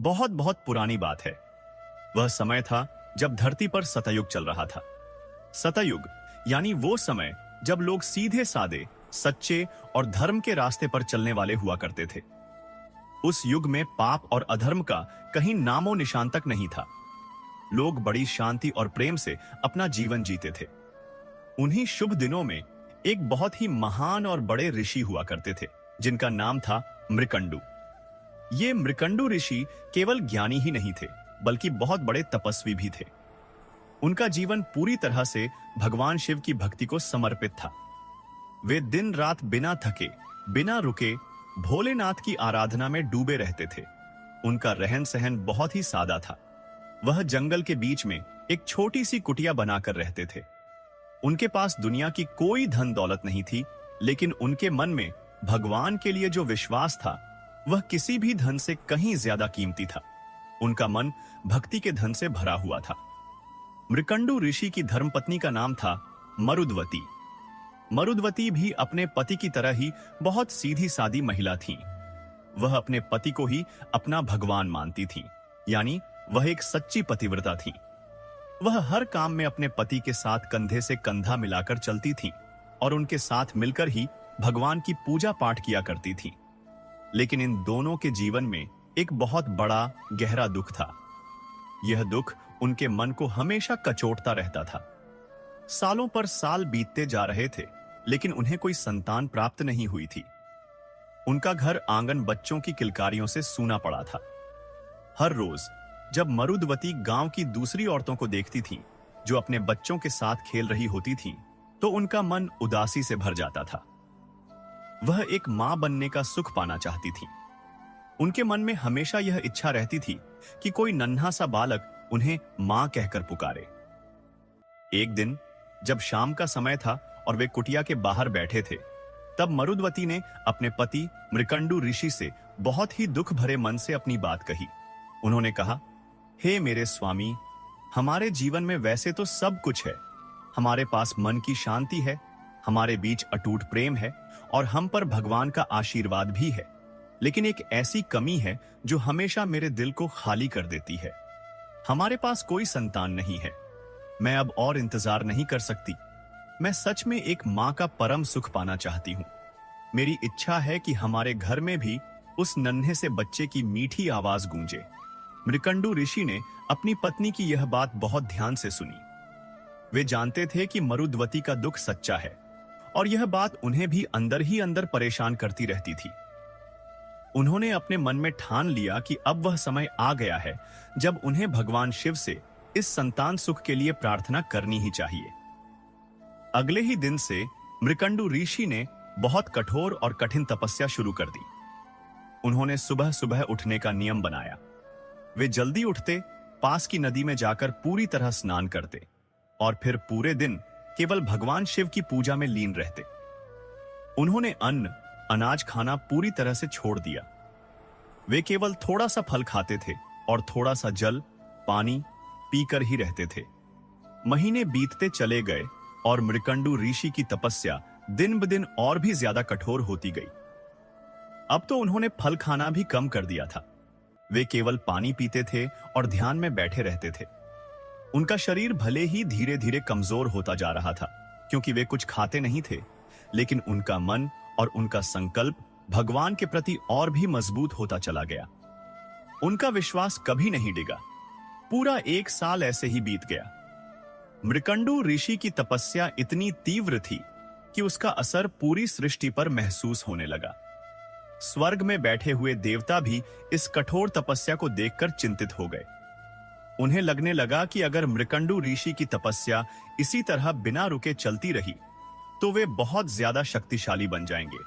बहुत बहुत पुरानी बात है। वह समय था जब धरती पर सतयुग चल रहा था। सतयुग यानी वो समय जब लोग सीधे सादे, सच्चे और धर्म के रास्ते पर चलने वाले हुआ करते थे। उस युग में पाप और अधर्म का कहीं नामो निशान तक नहीं था। लोग बड़ी शांति और प्रेम से अपना जीवन जीते थे। उन्हीं शुभ दिनों में एक बहुत ही महान और बड़े ऋषि हुआ करते थे, जिनका नाम था मृकंडू। ये मृकंडू ऋषि केवल ज्ञानी ही नहीं थे, बल्कि बहुत बड़े तपस्वी भी थे। उनका जीवन पूरी तरह से भगवान शिव की भक्ति को समर्पित था। वे दिन रात बिना थके, बिना रुके भोलेनाथ की आराधना में डूबे रहते थे। उनका रहन सहन बहुत ही सादा था। वह जंगल के बीच में एक छोटी सी कुटिया बनाकर रहते थे। उनके पास दुनिया की कोई धन दौलत नहीं थी, लेकिन उनके मन में भगवान के लिए जो विश्वास था वह किसी भी धन से कहीं ज्यादा कीमती था। उनका मन भक्ति के धन से भरा हुआ था। मृकंडू ऋषि की धर्मपत्नी का नाम था मरुद्वती। मरुद्वती भी अपने पति की तरह ही बहुत सीधी सादी महिला थी। वह अपने पति को ही अपना भगवान मानती थी, यानी वह एक सच्ची पतिव्रता थी। वह हर काम में अपने पति के साथ कंधे से कंधा मिलाकर चलती थी और उनके साथ मिलकर ही भगवान की पूजा पाठ किया करती थी। लेकिन इन दोनों के जीवन में एक बहुत बड़ा गहरा दुख था। यह दुख उनके मन को हमेशा कचोटता रहता था। सालों पर साल बीतते जा रहे थे, लेकिन उन्हें कोई संतान प्राप्त नहीं हुई थी। उनका घर आंगन बच्चों की किलकारियों से सूना पड़ा था। हर रोज जब मरुद्वती गांव की दूसरी औरतों को देखती थी जो अपने बच्चों के साथ खेल रही होती थीं, तो उनका मन उदासी से भर जाता था। वह एक मां बनने का सुख पाना चाहती थी। उनके मन में हमेशा यह इच्छा रहती थी कि कोई नन्हा सा बालक उन्हें मां कहकर पुकारे। एक दिन जब शाम का समय था और वे कुटिया के बाहर बैठे थे, तब मरुद्वती ने अपने पति मृकंडू ऋषि से बहुत ही दुख भरे मन से अपनी बात कही। उन्होंने कहा, हे मेरे स्वामी, हमारे जीवन में वैसे तो सब कुछ है। हमारे पास मन की शांति है, हमारे बीच अटूट प्रेम है और हम पर भगवान का आशीर्वाद भी है। लेकिन एक ऐसी कमी है जो हमेशा मेरे दिल को खाली कर देती है। हमारे पास कोई संतान नहीं है। मैं अब और इंतजार नहीं कर सकती। मैं सच में एक मां का परम सुख पाना चाहती हूं। मेरी इच्छा है कि हमारे घर में भी उस नन्हे से बच्चे की मीठी आवाज गूंजे। मृकंडू ऋषि ने अपनी पत्नी की यह बात बहुत ध्यान से सुनी। वे जानते थे कि मरुद्वती का दुख सच्चा है और यह बात उन्हें भी अंदर ही अंदर परेशान करती रहती थी। उन्होंने अपने मन में ठान लिया कि अब वह समय आ गया है जब उन्हें भगवान शिव से इस संतान सुख के लिए प्रार्थना करनी ही चाहिए। अगले ही दिन से मृकंडू ऋषि ने बहुत कठोर और कठिन तपस्या शुरू कर दी। उन्होंने सुबह सुबह उठने का नियम बनाया। वे जल्दी उठते, पास की नदी में जाकर पूरी तरह स्नान करते और फिर पूरे दिन केवल भगवान शिव की पूजा में लीन रहते। उन्होंने अन्न, अनाज खाना पूरी तरह से छोड़ दिया। वे केवल थोड़ा सा फल खाते थे और थोड़ा सा जल, पानी पीकर ही रहते थे। महीने बीतते चले गए और मृकंडू ऋषि की तपस्या दिन ब दिन और भी ज्यादा कठोर होती गई। अब तो उन्होंने फल खाना भी कम कर दिया था। वे केवल पानी पीते थे और ध्यान में बैठे रहते थे। उनका शरीर भले ही धीरे धीरे कमजोर होता जा रहा था, क्योंकि वे कुछ खाते नहीं थे, लेकिन उनका मन और उनका संकल्प भगवान के प्रति और भी मजबूत होता चला गया। उनका विश्वास कभी नहीं डिगा। पूरा 1 साल ऐसे ही बीत गया। मृकंडू ऋषि की तपस्या इतनी तीव्र थी कि उसका असर पूरी सृष्टि पर महसूस होने लगा। स्वर्ग में बैठे हुए देवता भी इस कठोर तपस्या को देखकर चिंतित हो गए। उन्हें लगने लगा कि अगर मृकंडू ऋषि की तपस्या इसी तरह बिना रुके चलती रही तो वे बहुत ज्यादा शक्तिशाली बन जाएंगे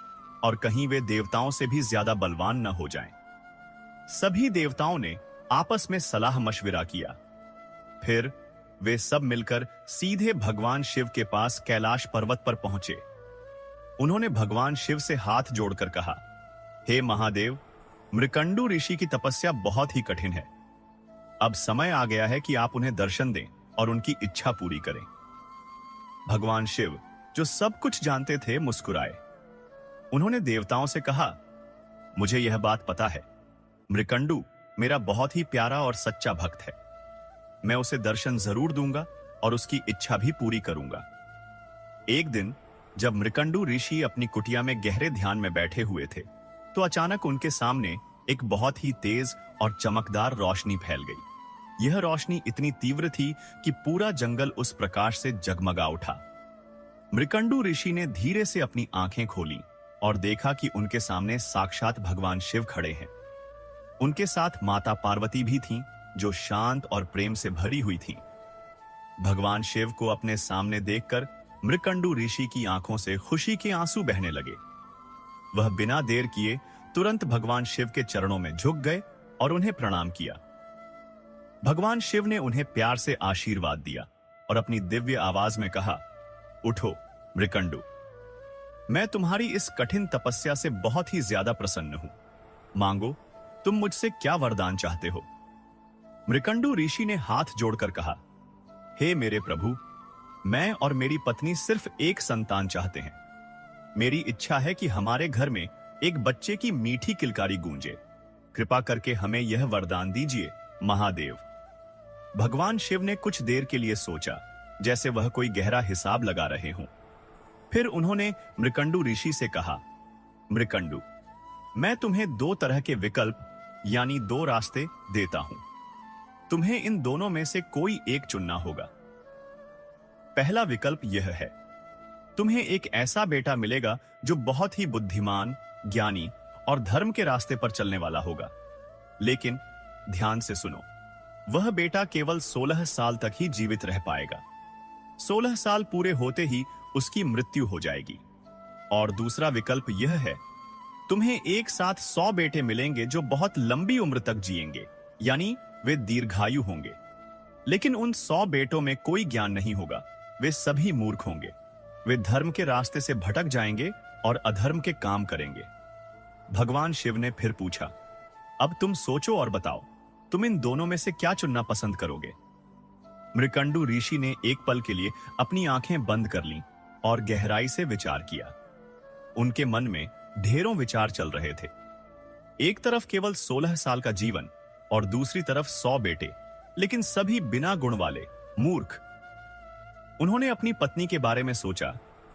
और कहीं वे देवताओं से भी ज्यादा बलवान न हो जाएं। सभी देवताओं ने आपस में सलाह मशविरा किया। फिर वे सब मिलकर सीधे भगवान शिव के पास कैलाश पर्वत पर पहुंचे। उन्होंने भगवान शिव से हाथ जोड़कर कहा, हे महादेव, मृकंडू ऋषि की तपस्या बहुत ही कठिन है। अब समय आ गया है कि आप उन्हें दर्शन दें और उनकी इच्छा पूरी करें। भगवान शिव, जो सब कुछ जानते थे, मुस्कुराए। उन्होंने देवताओं से कहा, मुझे यह बात पता है। मृकंडू, मेरा बहुत ही प्यारा और सच्चा भक्त है। मैं उसे दर्शन जरूर दूंगा और उसकी इच्छा भी पूरी करूंगा। एक दिन जब मृकंडू ऋषि अपनी कुटिया में गहरे ध्यान में बैठे हुए थे, तो अचानक उनके सामने एक बहुत ही तेज और चमकदार रोशनी फैल गई। यह रोशनी इतनी तीव्र थी कि पूरा जंगल उस प्रकाश से जगमगा उठा। मृकंडू ऋषि ने धीरे से अपनी आंखें खोली और देखा कि उनके सामने साक्षात भगवान शिव खड़े हैं। उनके साथ माता पार्वती भी थीं, जो शांत और प्रेम से भरी हुई थीं। भगवान शिव को अपने सामने देखकर मृकंडू ऋषि की आंखों से खुशी के आंसू बहने लगे। वह बिना देर किए तुरंत भगवान शिव के चरणों में झुक गए और उन्हें प्रणाम किया। भगवान शिव ने उन्हें प्यार से आशीर्वाद दिया और अपनी दिव्य आवाज में कहा, उठो मृकंडू, मैं तुम्हारी इस कठिन तपस्या से बहुत ही ज्यादा प्रसन्न हूं। मांगो, तुम मुझसे क्या वरदान चाहते हो? मृकंडू ऋषि ने हाथ जोड़कर कहा, हे मेरे प्रभु, मैं और मेरी पत्नी सिर्फ एक संतान चाहते हैं। मेरी इच्छा है कि हमारे घर में एक बच्चे की मीठी किलकारी गूंजे। कृपा करके हमें यह वरदान दीजिए महादेव। भगवान शिव ने कुछ देर के लिए सोचा, जैसे वह कोई गहरा हिसाब लगा रहे हों। फिर उन्होंने मृकंडू ऋषि से कहा, मृकंडू, मैं तुम्हें दो तरह के विकल्प यानी दो रास्ते देता हूं। तुम्हें इन दोनों में से कोई एक चुनना होगा। पहला विकल्प यह है, तुम्हें एक ऐसा बेटा मिलेगा जो बहुत ही बुद्धिमान, ज्ञानी और धर्म के रास्ते पर चलने वाला होगा। लेकिन ध्यान से सुनो, वह बेटा केवल 16 साल तक ही जीवित रह पाएगा। 16 साल पूरे होते ही उसकी मृत्यु हो जाएगी। और दूसरा विकल्प यह है, तुम्हें एक साथ 100 बेटे मिलेंगे जो बहुत लंबी उम्र तक जिएंगे, यानी वे दीर्घायु होंगे। लेकिन उन 100 बेटों में कोई ज्ञान नहीं होगा, वे सभी मूर्ख होंगे। वे धर्म के रास्ते से भटक जाएंगे और अधर्म के काम करेंगे। भगवान शिव ने फिर पूछा, अब तुम सोचो और बताओ, तुम इन दोनों में से क्या चुनना पसंद करोगे? मृकंडू ऋषि ने एक पल के लिए अपनी आंखें बंद कर लीं और गहराई से विचार किया। उनके मन में ढेरों विचार चल रहे थे। एक तरफ केवल 16 साल का जीवन और दूसरी तरफ 100 बेटे, लेकिन सभी बिना गुण वाले, मूर्ख। उन्होंने अपनी पत्नी के बारे में सोचा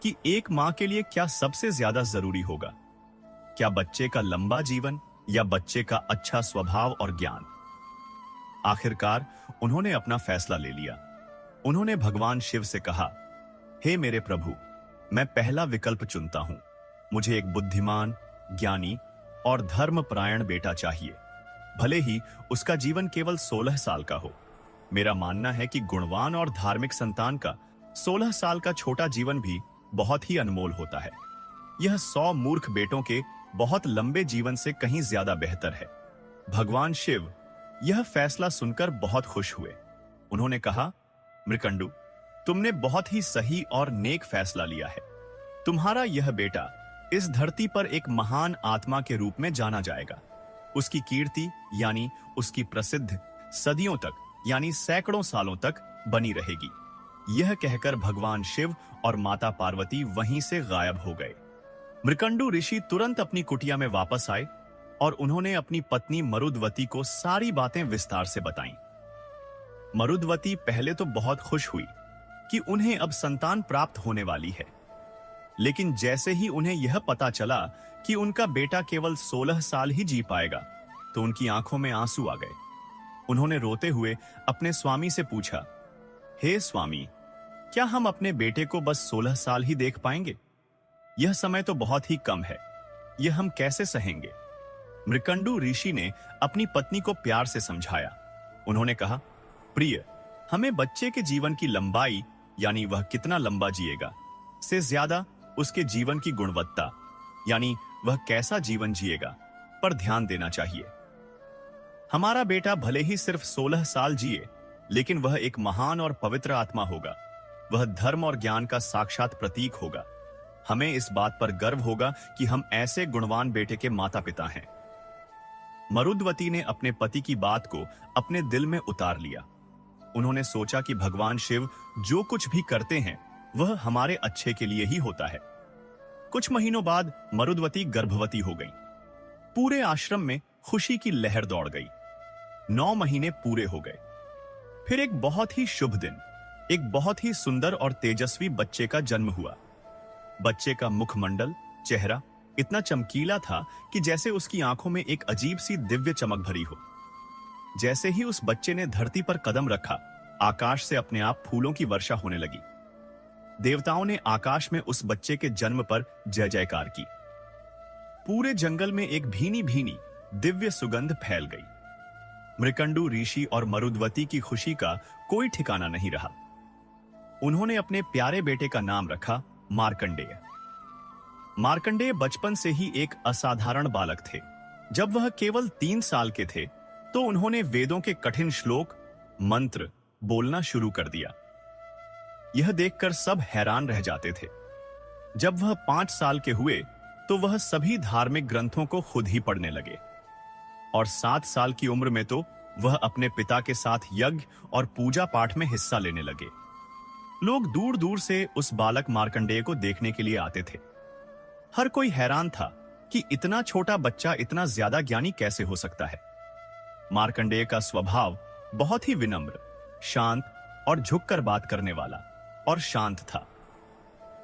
कि एक मां के लिए क्या सबसे ज्यादा जरूरी होगा, क्या बच्चे का लंबा जीवन या बच्चे का अच्छा स्वभाव और ज्ञान। आखिरकार उन्होंने अपना फैसला ले लिया। उन्होंने भगवान शिव से कहा, हे मेरे प्रभु, मैं पहला विकल्प चुनता हूं। मुझे एक बुद्धिमान, ज्ञानी और धर्मपरायण बेटा चाहिए, भले ही उसका जीवन केवल 16 साल का हो। मेरा मानना है कि गुणवान और धार्मिक संतान का 16 साल का छोटा जीवन भी बहुत ही अनमोल होता है। यह 100 मूर्ख बेटों के बहुत लंबे जीवन से कहीं ज्यादा बेहतर है। भगवान शिव यह फैसला सुनकर बहुत खुश हुए। उन्होंने कहा, मृकंडू, तुमने बहुत ही सही और नेक फैसला लिया है। तुम्हारा यह बेटा इस धरती पर एक महान आत्मा के रूप में जाना जाएगा। उसकी कीर्ति यानी उसकी प्रसिद्ध सदियों तक यानी सैकड़ों सालों तक बनी रहेगी। यह कहकर भगवान शिव और माता पार्वती वहीं से गायब हो गए। मृकंडू ऋषि तुरंत अपनी कुटिया में वापस आए और उन्होंने अपनी पत्नी मरुद्वती को सारी बातें विस्तार से बताईं। मरुद्वती पहले तो बहुत खुश हुई कि उन्हें अब संतान प्राप्त होने वाली है, लेकिन जैसे ही उन्हें यह पता चला कि उनका बेटा केवल 16 साल ही जी पाएगा, तो उनकी आंखों में आंसू आ गए। उन्होंने रोते हुए अपने स्वामी से पूछा, हे स्वामी, क्या हम अपने बेटे को बस 16 साल ही देख पाएंगे? यह समय तो बहुत ही कम है, यह हम कैसे सहेंगे? मृकंडू ऋषि ने अपनी पत्नी को प्यार से समझाया। उन्होंने कहा, प्रिय, हमें बच्चे के जीवन की लंबाई यानी वह कितना लंबा जिएगा से ज्यादा उसके जीवन की गुणवत्ता यानी वह कैसा जीवन जिएगा पर ध्यान देना चाहिए। हमारा बेटा भले ही सिर्फ 16 साल जिए, लेकिन वह एक महान और पवित्र आत्मा होगा। वह धर्म और ज्ञान का साक्षात प्रतीक होगा। हमें इस बात पर गर्व होगा कि हम ऐसे गुणवान बेटे के माता पिता हैं। मरुद्वती ने अपने पति की बात को अपने दिल में उतार लिया। उन्होंने सोचा कि भगवान शिव जो कुछ भी करते हैं वह हमारे अच्छे के लिए ही होता है। कुछ महीनों बाद मरुद्वती गर्भवती हो गई। पूरे आश्रम में खुशी की लहर दौड़ गई। 9 महीने पूरे हो गए। फिर एक बहुत ही शुभ दिन, एक बहुत ही सुंदर और तेजस्वी बच्चे का जन्म हुआ। बच्चे का मुखमंडल, चेहरा इतना चमकीला था कि जैसे उसकी आंखों में एक अजीब सी दिव्य चमक भरी हो। जैसे ही उस बच्चे ने धरती पर कदम रखा, आकाश से अपने आप फूलों की वर्षा होने लगी। देवताओं ने आकाश में उस बच्चे के जन्म पर जय जयकार की। पूरे जंगल में एक भीनी भीनी दिव्य सुगंध फैल गई। मृकंडू ऋषि और मरुद्वती की खुशी का कोई ठिकाना नहीं रहा। उन्होंने अपने प्यारे बेटे का नाम रखा मार्कंडेय। मार्कंडेय बचपन से ही एक असाधारण बालक थे। जब वह केवल 3 साल के थे तो उन्होंने वेदों के कठिन श्लोक, मंत्र बोलना शुरू कर दिया। यह देखकर सब हैरान रह जाते थे। जब वह 5 साल के हुए तो वह सभी धार्मिक ग्रंथों को खुद ही पढ़ने लगे और 7 साल की उम्र में तो वह अपने पिता के साथ यज्ञ और पूजा पाठ में हिस्सा लेने लगे। लोग दूर दूर से उस बालक मार्कंडेय को देखने के लिए आते थे। हर कोई हैरान था कि इतना छोटा बच्चा इतना ज्यादा ज्ञानी कैसे हो सकता है। मार्कंडेय का स्वभाव बहुत ही विनम्र, शांत और झुककर बात करने वाला और शांत था।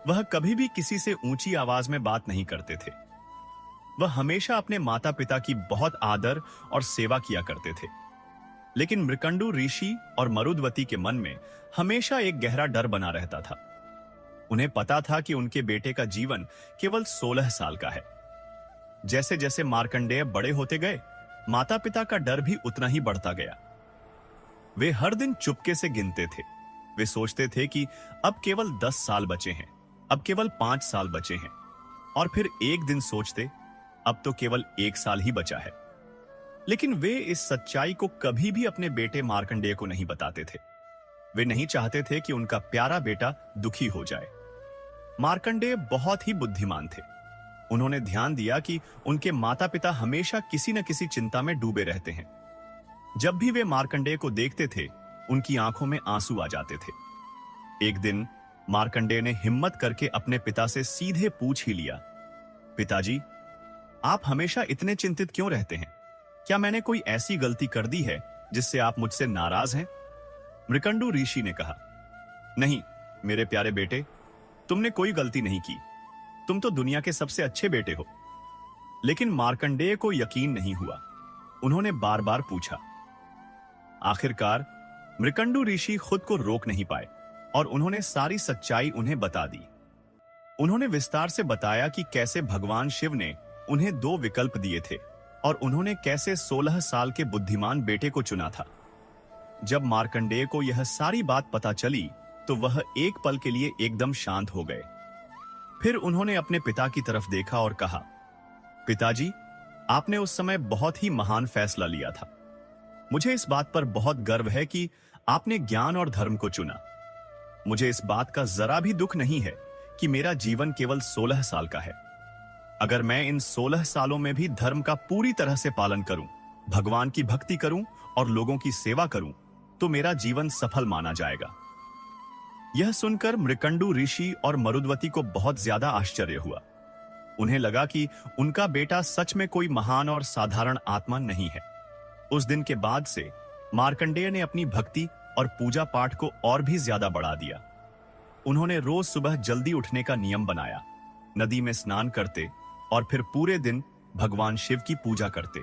वह कभी भी किसी से ऊंची आवाज में बात नहीं करते थे। वह हमेशा अपने माता पिता की बहुत आदर और सेवा किया करते थे। लेकिन मृकंडू ऋषि और मरुद्वती के मन में हमेशा एक गहरा डर बना रहता था। उन्हें पता था कि उनके बेटे का जीवन केवल 16 साल का है। जैसे जैसे मार्कंडेय बड़े होते गए, माता पिता का डर भी उतना ही बढ़ता गया। वे हर दिन चुपके से गिनते थे। वे सोचते थे कि अब केवल 10 साल बचे हैं, अब केवल 5 साल बचे हैं, और फिर एक दिन सोचते अब तो केवल 1 साल ही बचा है। लेकिन वे इस सच्चाई को कभी भी अपने बेटे मार्कंडेय को नहीं बताते थे। वे नहीं चाहते थे कि उनका प्यारा बेटा दुखी हो जाए। मार्कंडेय बहुत ही बुद्धिमान थे। उन्होंने ध्यान दिया कि उनके माता पिता हमेशा किसी न किसी चिंता में डूबे रहते हैं। जब भी वे मार्कंडेय को देखते थे, उनकी आंखों में आंसू आ जाते थे। एक दिन मार्कंडेय ने हिम्मत करके अपने पिता से सीधे पूछ ही लिया, पिताजी, आप हमेशा इतने चिंतित क्यों रहते हैं? क्या मैंने कोई ऐसी गलती कर दी है जिससे आप मुझसे नाराज हैं? मृकंडू ऋषि ने कहा, नहीं मेरे प्यारे बेटे, तुमने कोई गलती नहीं की। तुम तो दुनिया के सबसे अच्छे बेटे हो। लेकिन मार्कंडेय को यकीन नहीं हुआ। उन्होंने बार बार पूछा। आखिरकार मृकंडू ऋषि खुद को रोक नहीं पाए और उन्होंने सारी सच्चाई उन्हें बता दी। उन्होंने विस्तार से बताया कि कैसे भगवान शिव ने उन्हें 2 विकल्प दिए थे और उन्होंने कैसे 16 साल के बुद्धिमान बेटे को चुना था। जब मार्कंडेय को यह सारी बात पता चली तो वह एक पल के लिए एकदम शांत हो गए। फिर उन्होंने अपने पिता की तरफ देखा और कहा, पिताजी, आपने उस समय बहुत ही महान फैसला लिया था। मुझे इस बात पर बहुत गर्व है कि आपने ज्ञान और धर्म को चुना। मुझे इस बात का जरा भी दुख नहीं है कि मेरा जीवन केवल 16 साल का है। अगर मैं इन 16 सालों में भी धर्म का पूरी तरह से पालन करूं, भगवान की भक्ति करूं और लोगों की सेवा करूं, तो मेरा जीवन सफल माना जाएगा। यह सुनकर मृकंडू ऋषि और मरुद्वती को बहुत ज्यादा आश्चर्य हुआ। उन्हें लगा कि उनका बेटा सच में कोई महान और साधारण आत्मा नहीं है। उस दिन के बाद से मार्कंडेय ने अपनी भक्ति और पूजा पाठ को और भी ज्यादा बढ़ा दिया। उन्होंने रोज सुबह जल्दी उठने का नियम बनाया, नदी में स्नान करते और फिर पूरे दिन भगवान शिव की पूजा करते।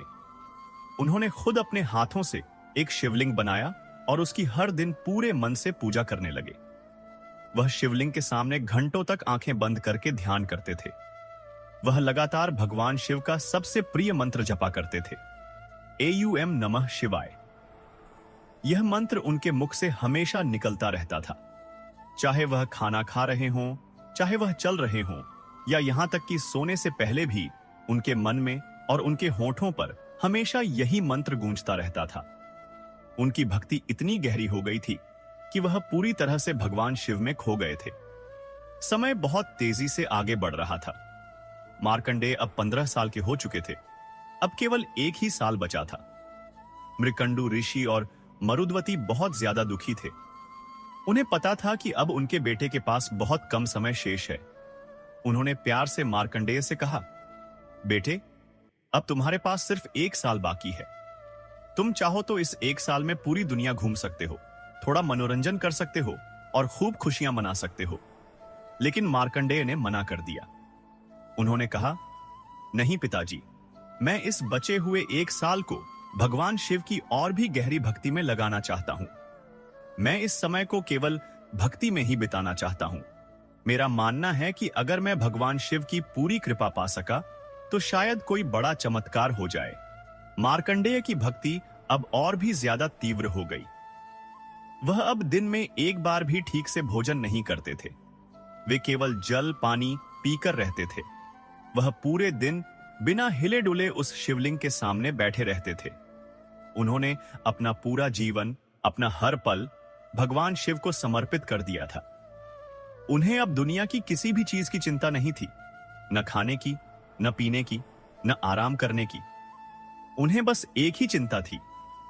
उन्होंने खुद अपने हाथों से एक शिवलिंग बनाया और उसकी हर दिन पूरे मन से पूजा करने लगे। वह शिवलिंग के सामने घंटों तक आंखें बंद करके ध्यान करते थे। वह लगातार भगवान शिव का सबसे प्रिय मंत्र जपा करते थे, एयूएम नमः शिवाय। यह मंत्र उनके मुख से हमेशा निकलता रहता था। चाहे वह खाना खा रहे हों, चाहे वह चल रहे हों, या यहां तक कि सोने से पहले भी उनके मन में और उनके होठों पर हमेशा यही मंत्र गूंजता रहता था। उनकी भक्ति इतनी गहरी हो गई थी कि वह पूरी तरह से भगवान शिव में खो गए थे। समय बहुत तेजी से आगे बढ़ रहा था। मार्कंडेय अब 15 साल के हो चुके थे। अब केवल 1 ही साल बचा था। मृकंडू ऋषि और मरुद्वती बहुत ज्यादा दुखी थे। उन्हें पता था कि अब उनके बेटे के पास बहुत कम समय शेष है। उन्होंने प्यार से मार्कंडेय से कहा, बेटे, अब तुम्हारे पास सिर्फ 1 साल बाकी है। तुम चाहो तो इस एक साल में पूरी दुनिया घूम सकते हो, थोड़ा मनोरंजन कर सकते हो और खूब खुशियां मना सकते हो। लेकिन मार्कंडेय ने मना कर दिया। उन्होंने कहा, नहीं पिताजी, मैं इस बचे हुए एक साल को भगवान शिव की और भी गहरी भक्ति में लगाना चाहता हूं। मैं इस समय को केवल भक्ति में ही बिताना चाहता हूं। मेरा मानना है कि अगर मैं भगवान शिव की पूरी कृपा पा सका तो शायद कोई बड़ा चमत्कार हो जाए। मार्कंडेय की भक्ति अब और भी ज्यादा तीव्र हो गई। वह अब दिन में एक बार भी ठीक से भोजन नहीं करते थे। वे केवल जल पानी पीकर रहते थे। वह पूरे दिन बिना हिले डुले उस शिवलिंग के सामने बैठे रहते थे। उन्होंने अपना पूरा जीवन, अपना हर पल भगवान शिव को समर्पित कर दिया था। उन्हें अब दुनिया की किसी भी चीज की चिंता नहीं थी, न खाने की, न पीने की, न आराम करने की। उन्हें बस एक ही चिंता थी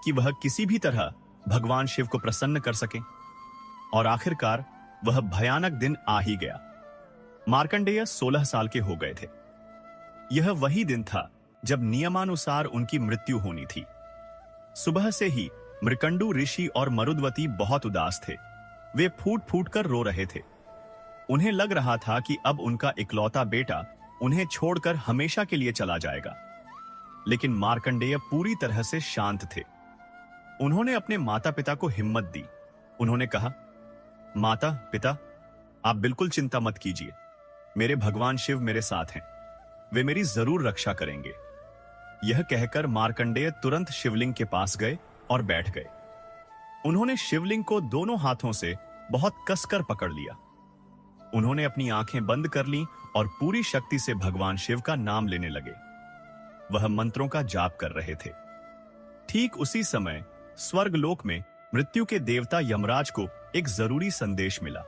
कि वह किसी भी तरह भगवान शिव को प्रसन्न कर सकें। और आखिरकार वह भयानक दिन आ ही गया। मार्कंडेय 16 साल के हो गए थे। यह वही दिन था जब नियमानुसार उनकी मृत्यु होनी थी। सुबह से ही मृकंडू ऋषि और मरुद्वती बहुत उदास थे। वे फूट फूट कर रो रहे थे। उन्हें लग रहा था कि अब उनका इकलौता बेटा उन्हें छोड़कर हमेशा के लिए चला जाएगा। लेकिन मार्कंडेय पूरी तरह से शांत थे। उन्होंने अपने माता पिता को हिम्मत दी। उन्होंने कहा, माता पिता, आप बिल्कुल चिंता मत कीजिए। मेरे भगवान शिव मेरे साथ हैं। वे मेरी जरूर रक्षा करेंगे। यह कहकर मार्कंडेय तुरंत शिवलिंग के पास गए और बैठ गए। उन्होंने शिवलिंग को दोनों हाथों से बहुत कसकर पकड़ लिया। उन्होंने अपनी आंखें बंद कर लीं और पूरी शक्ति से भगवान शिव का नाम लेने लगे। वह मंत्रों का जाप कर रहे थे। ठीक उसी समय स्वर्गलोक में मृत्यु के देवता यमराज को एक जरूरी संदेश मिला।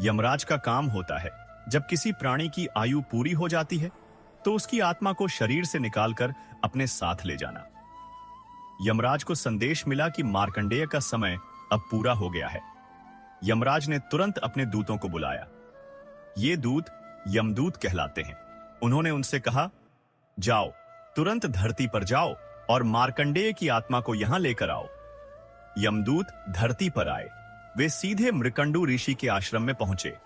यमराज का काम होता है, जब किसी प्राणी की आयु पूरी हो जाती है तो उसकी आत्मा को शरीर से निकालकर अपने साथ ले जाना। यमराज को संदेश मिला कि मार्कंडेय का समय अब पूरा हो गया है। यमराज ने तुरंत अपने दूतों को बुलाया। ये दूत यमदूत कहलाते हैं। उन्होंने उनसे कहा, जाओ, तुरंत धरती पर जाओ और मार्कंडेय की आत्मा को यहां लेकर आओ। यमदूत धरती पर आए। वे सीधे मृकंडू ऋषि के आश्रम में पहुंचे।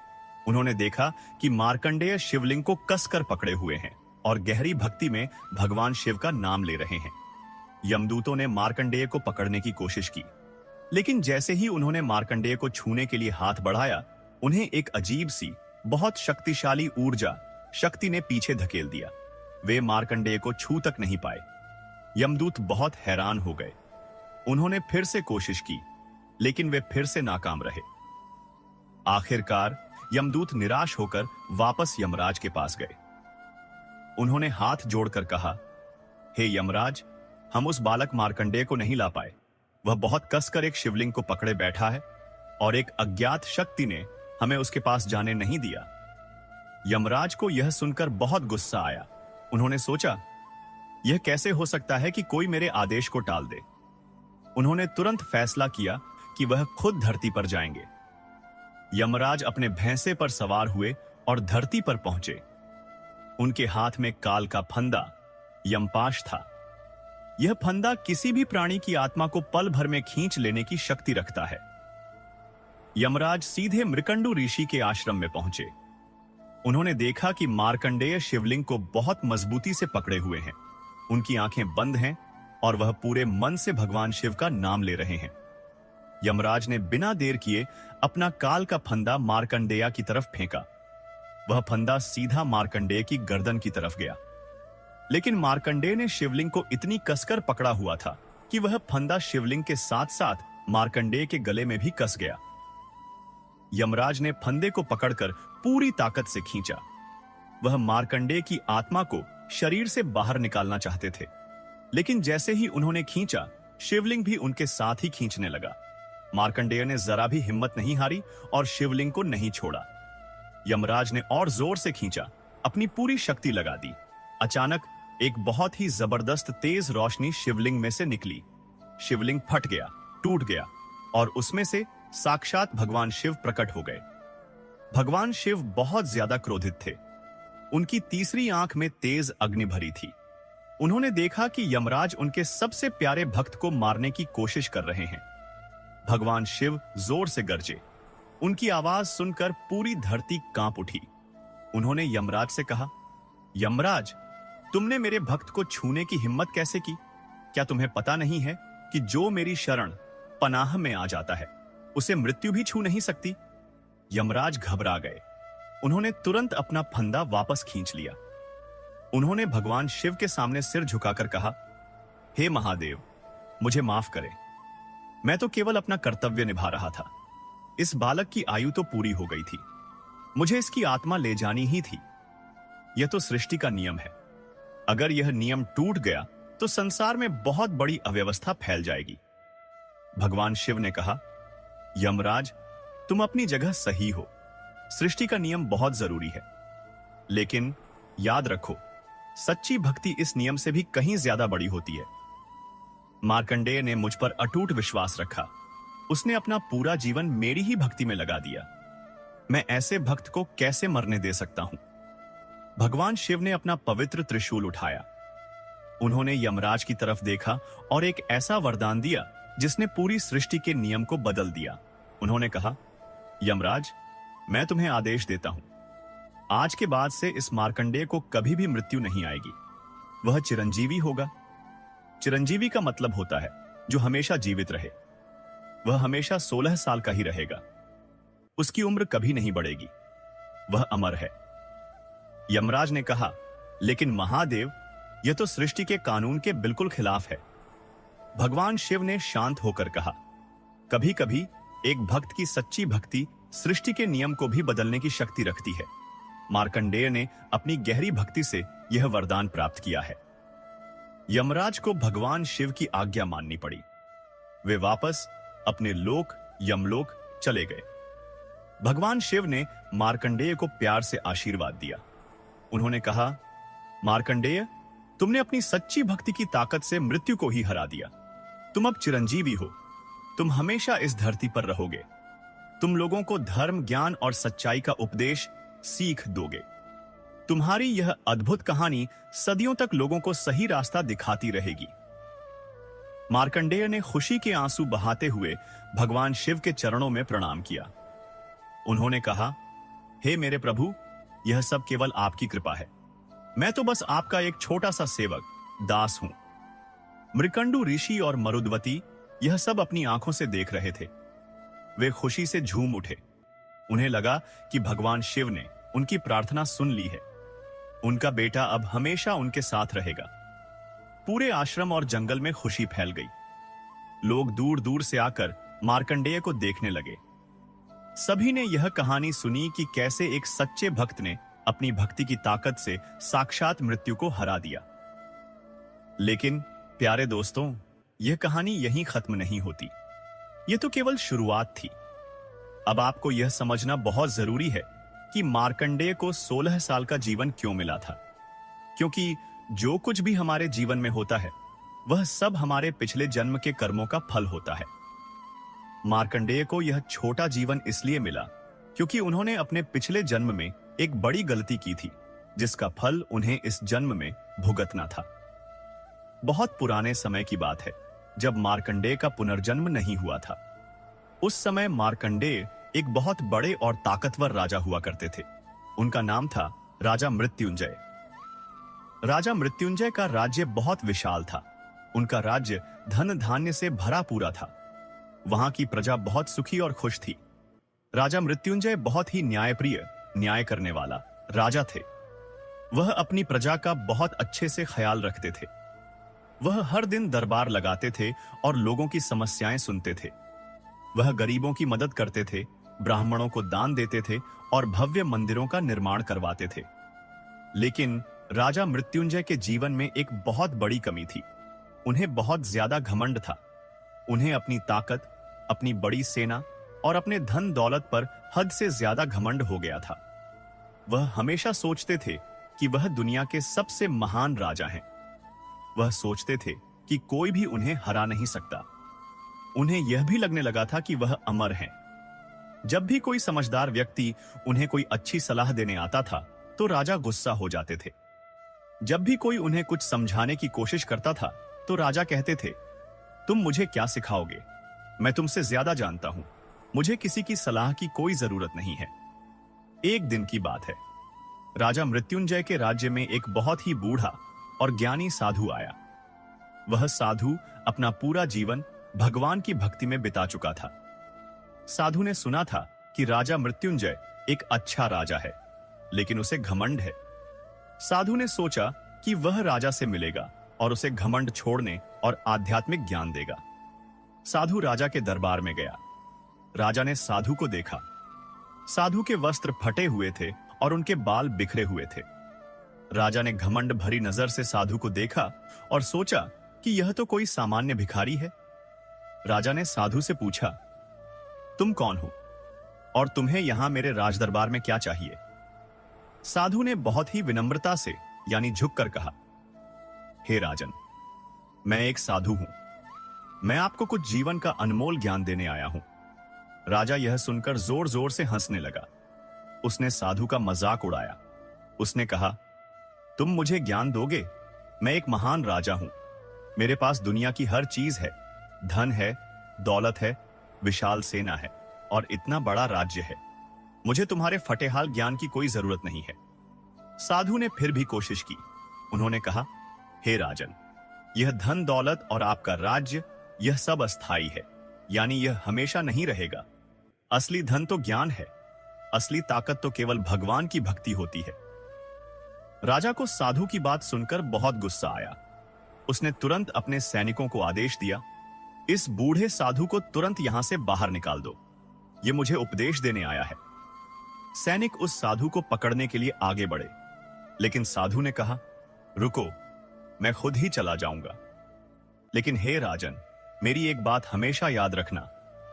उन्होंने देखा कि मार्कंडेय शिवलिंग को कसकर पकड़े हुए हैं और गहरी भक्ति में भगवान शिव का नाम ले रहे हैं। यमदूतों ने मार्कंडेय को पकड़ने की कोशिश की, लेकिन जैसे ही उन्होंने मार्कंडेय को छूने के लिए हाथ बढ़ाया, उन्हें एक अजीब सी, बहुत शक्तिशाली ऊर्जा शक्ति ने पीछे धकेल दिया। वे मार्कंडेय को छू तक नहीं पाए। यमदूत बहुत हैरान हो गए। उन्होंने फिर से कोशिश की, लेकिन वे फिर से नाकाम रहे। आखिरकार यमदूत निराश होकर वापस यमराज के पास गए। उन्होंने हाथ जोड़कर कहा, हे यमराज, हम उस बालक मार्कंडेय को नहीं ला पाए। वह बहुत कसकर एक शिवलिंग को पकड़े बैठा है और एक अज्ञात शक्ति ने हमें उसके पास जाने नहीं दिया। यमराज को यह सुनकर बहुत गुस्सा आया। उन्होंने सोचा, यह कैसे हो सकता है कि कोई मेरे आदेश को टाल दे। उन्होंने तुरंत फैसला किया कि वह खुद धरती पर जाएंगे। यमराज अपने भैंसे पर सवार हुए और धरती पर पहुंचे। उनके हाथ में काल का फंदा, यमपाश था। यह फंदा किसी भी प्राणी की आत्मा को पल भर में खींच लेने की शक्ति रखता है। यमराज सीधे मृकंडू ऋषि के आश्रम में पहुंचे। उन्होंने देखा कि मार्कंडेय शिवलिंग को बहुत मजबूती से पकड़े हुए हैं। उनकी आंखें बंद हैं और वह पूरे मन से भगवान शिव का नाम ले रहे हैं। यमराज ने बिना देर किए अपना काल का फंदा मार्कंडेय की तरफ फेंका। वह फंदा सीधा मार्कंडेय की गर्दन की तरफ गया। लेकिन मार्कंडेय ने शिवलिंग को इतनी कसकर पकड़ा हुआ था कि वह फंदा शिवलिंग के साथ साथ मार्कंडेय के गले में भी कस गया। यमराज ने फंदे को पकड़कर पूरी ताकत से खींचा। वह मार्कंडेय की आत्मा को शरीर से बाहर निकालना चाहते थे, लेकिन जैसे ही उन्होंने खींचा, शिवलिंग भी उनके साथ ही खींचने लगा। मार्कंडेय ने जरा भी हिम्मत नहीं हारी और शिवलिंग को नहीं छोड़ा। यमराज ने और जोर से खींचा, अपनी पूरी शक्ति लगा दी। अचानक एक बहुत ही जबरदस्त तेज रोशनी शिवलिंग में से निकली। शिवलिंग फट गया, टूट गया और उसमें से साक्षात भगवान शिव प्रकट हो गए। भगवान शिव बहुत ज्यादा क्रोधित थे। उनकी तीसरी आंख में तेज अग्नि भरी थी। उन्होंने देखा कि यमराज उनके सबसे प्यारे भक्त को मारने की कोशिश कर रहे हैं। भगवान शिव जोर से गरजे। उनकी आवाज सुनकर पूरी धरती कांप उठी। उन्होंने यमराज से कहा, यमराज, तुमने मेरे भक्त को छूने की हिम्मत कैसे की? क्या तुम्हें पता नहीं है कि जो मेरी शरण पनाह में आ जाता है उसे मृत्यु भी छू नहीं सकती? यमराज घबरा गए। उन्होंने तुरंत अपना फंदा वापस खींच लिया। उन्होंने भगवान शिव के सामने सिर झुकाकर कहा, हे महादेव, मुझे माफ करें। मैं तो केवल अपना कर्तव्य निभा रहा था। इस बालक की आयु तो पूरी हो गई थी। मुझे इसकी आत्मा ले जानी ही थी। यह तो सृष्टि का नियम है। अगर यह नियम टूट गया तो संसार में बहुत बड़ी अव्यवस्था फैल जाएगी। भगवान शिव ने कहा, यमराज, तुम अपनी जगह सही हो। सृष्टि का नियम बहुत जरूरी है, लेकिन याद रखो, सच्ची भक्ति इस नियम से भी कहीं ज्यादा बड़ी होती है। मार्कंडेय ने मुझ पर अटूट विश्वास रखा। उसने अपना पूरा जीवन मेरी ही भक्ति में लगा दिया। मैं ऐसे भक्त को कैसे मरने दे सकता हूं? भगवान शिव ने अपना पवित्र त्रिशूल उठाया। उन्होंने यमराज की तरफ देखा और एक ऐसा वरदान दिया जिसने पूरी सृष्टि के नियम को बदल दिया। उन्होंने कहा, यमराज, मैं तुम्हें आदेश देता हूं, आज के बाद से इस मार्कंडेय को कभी भी मृत्यु नहीं आएगी। वह चिरंजीवी होगा। चिरंजीवी का मतलब होता है जो हमेशा जीवित रहे। वह हमेशा 16 साल का ही रहेगा। उसकी उम्र कभी नहीं बढ़ेगी। वह अमर है। यमराज ने कहा, लेकिन महादेव, यह तो सृष्टि के कानून के बिल्कुल खिलाफ है। भगवान शिव ने शांत होकर कहा, कभी कभी एक भक्त की सच्ची भक्ति सृष्टि के नियम को भी बदलने की शक्ति रखती है। मार्कंडेय ने अपनी गहरी भक्ति से यह वरदान प्राप्त किया है। यमराज को भगवान शिव की आज्ञा माननी पड़ी। वे वापस अपने लोक यमलोक चले गए। भगवान शिव ने मार्कंडेय को प्यार से आशीर्वाद दिया। उन्होंने कहा, मार्कंडेय, तुमने अपनी सच्ची भक्ति की ताकत से मृत्यु को ही हरा दिया। तुम अब चिरंजीवी हो। तुम हमेशा इस धरती पर रहोगे। तुम लोगों को धर्म, ज्ञान और सच्चाई का उपदेश सीख दोगे। तुम्हारी यह अद्भुत कहानी सदियों तक लोगों को सही रास्ता दिखाती रहेगी। मार्कंडेय ने खुशी के आंसू बहाते हुए भगवान शिव के चरणों में प्रणाम किया। उन्होंने कहा, हे मेरे प्रभु, यह सब केवल आपकी कृपा है। मैं तो बस आपका एक छोटा सा सेवक, दास हूं। मृकंडू ऋषि और मरुद्वती यह सब अपनी आंखों से देख रहे थे। वे खुशी से झूम उठे। उन्हें लगा कि भगवान शिव ने उनकी प्रार्थना सुन ली है। उनका बेटा अब हमेशा उनके साथ रहेगा। पूरे आश्रम और जंगल में खुशी फैल गई। लोग दूर दूर से आकर मार्कंडेय को देखने लगे। सभी ने यह कहानी सुनी कि कैसे एक सच्चे भक्त ने अपनी भक्ति की ताकत से साक्षात मृत्यु को हरा दिया। लेकिन प्यारे दोस्तों, यह कहानी यहीं खत्म नहीं होती। यह तो केवल शुरुआत थी। अब आपको यह समझना बहुत जरूरी है कि मार्कंडेय को 16 साल का जीवन क्यों मिला था। क्योंकि जो कुछ भी हमारे जीवन में होता है वह सब हमारे पिछले जन्म के कर्मों का फल होता है। मार्कंडेय को यह छोटा जीवन इसलिए मिला क्योंकि उन्होंने अपने पिछले जन्म में एक बड़ी गलती की थी जिसका फल उन्हें इस जन्म में भुगतना था। बहुत पुराने समय की बात है जब मार्कंडेय का पुनर्जन्म नहीं हुआ था। उस समय मार्कंडेय एक बहुत बड़े और ताकतवर राजा हुआ करते थे। उनका नाम था राजा मृत्युंजय। राजा मृत्युंजय का राज्य बहुत विशाल था। उनका राज्य धन धान्य से भरा पूरा था। वहां की प्रजा बहुत सुखी और खुश थी। राजा मृत्युंजय बहुत ही न्यायप्रिय, न्याय करने वाला राजा थे। वह अपनी प्रजा का बहुत अच्छे से ख्याल रखते थे। वह हर दिन दरबार लगाते थे और लोगों की समस्याएं सुनते थे। वह गरीबों की मदद करते थे, ब्राह्मणों को दान देते थे और भव्य मंदिरों का निर्माण करवाते थे। लेकिन राजा मृत्युंजय के जीवन में एक बहुत बड़ी कमी थी। उन्हें बहुत ज्यादा घमंड था। उन्हें अपनी ताकत, अपनी बड़ी सेना और अपने धन दौलत पर हद से ज्यादा घमंड हो गया था। वह हमेशा सोचते थे कि वह दुनिया के सबसे महान राजा हैं। वह सोचते थे कि कोई भी उन्हें हरा नहीं सकता। उन्हें यह भी लगने लगा था कि वह अमर हैं। जब भी कोई समझदार व्यक्ति उन्हें कोई अच्छी सलाह देने आता था तो राजा गुस्सा हो जाते थे। जब भी कोई उन्हें कुछ समझाने की कोशिश करता था तो राजा कहते थे, तुम मुझे क्या सिखाओगे? मैं तुमसे ज्यादा जानता हूं। मुझे किसी की सलाह की कोई जरूरत नहीं है। एक दिन की बात है। राजा मृत्युंजय के राज्य में एक बहुत ही बूढ़ा और ज्ञानी साधु आया। वह साधु अपना पूरा जीवन भगवान की भक्ति में बिता चुका था। साधु ने सुना था कि राजा मृत्युंजय एक अच्छा राजा है, लेकिन उसे घमंड है। साधु ने सोचा कि वह राजा से मिलेगा और उसे घमंड छोड़ने और आध्यात्मिक ज्ञान देगा। साधु राजा के दरबार में गया। राजा ने साधु को देखा। साधु के वस्त्र फटे हुए थे और उनके बाल बिखरे हुए थे। राजा ने घमंड भरी नजर से साधु को देखा और सोचा कि यह तो कोई सामान्य भिखारी है। राजा ने साधु से पूछा, तुम कौन हो और तुम्हें यहां मेरे राजदरबार में क्या चाहिए? साधु ने बहुत ही विनम्रता से यानी झुककर कहा, हे राजन, मैं एक साधु हूं। मैं आपको कुछ जीवन का अनमोल ज्ञान देने आया हूं। राजा यह सुनकर जोर जोर से हंसने लगा। उसने साधु का मजाक उड़ाया। उसने कहा, तुम मुझे ज्ञान दोगे? मैं एक महान राजा हूं। मेरे पास दुनिया की हर चीज है। धन है, दौलत है, विशाल सेना है और इतना बड़ा राज्य है। मुझे तुम्हारे फटेहाल ज्ञान की कोई जरूरत नहीं है। साधु ने फिर भी कोशिश की। उन्होंने कहा, हे राजन, यह धन दौलत और आपका राज्य, यह सब अस्थाई है, यानी यह हमेशा नहीं रहेगा। असली धन तो ज्ञान है। असली ताकत तो केवल भगवान की भक्ति होती है। राजा को साधु की बात सुनकर बहुत गुस्सा आया। उसने तुरंत अपने सैनिकों को आदेश दिया, इस बूढ़े साधु को तुरंत यहां से बाहर निकाल दो। यह मुझे उपदेश देने आया है। सैनिक उस साधु को पकड़ने के लिए आगे बढ़े, लेकिन साधु ने कहा, रुको, मैं खुद ही चला जाऊंगा। लेकिन हे राजन, मेरी एक बात हमेशा याद रखना,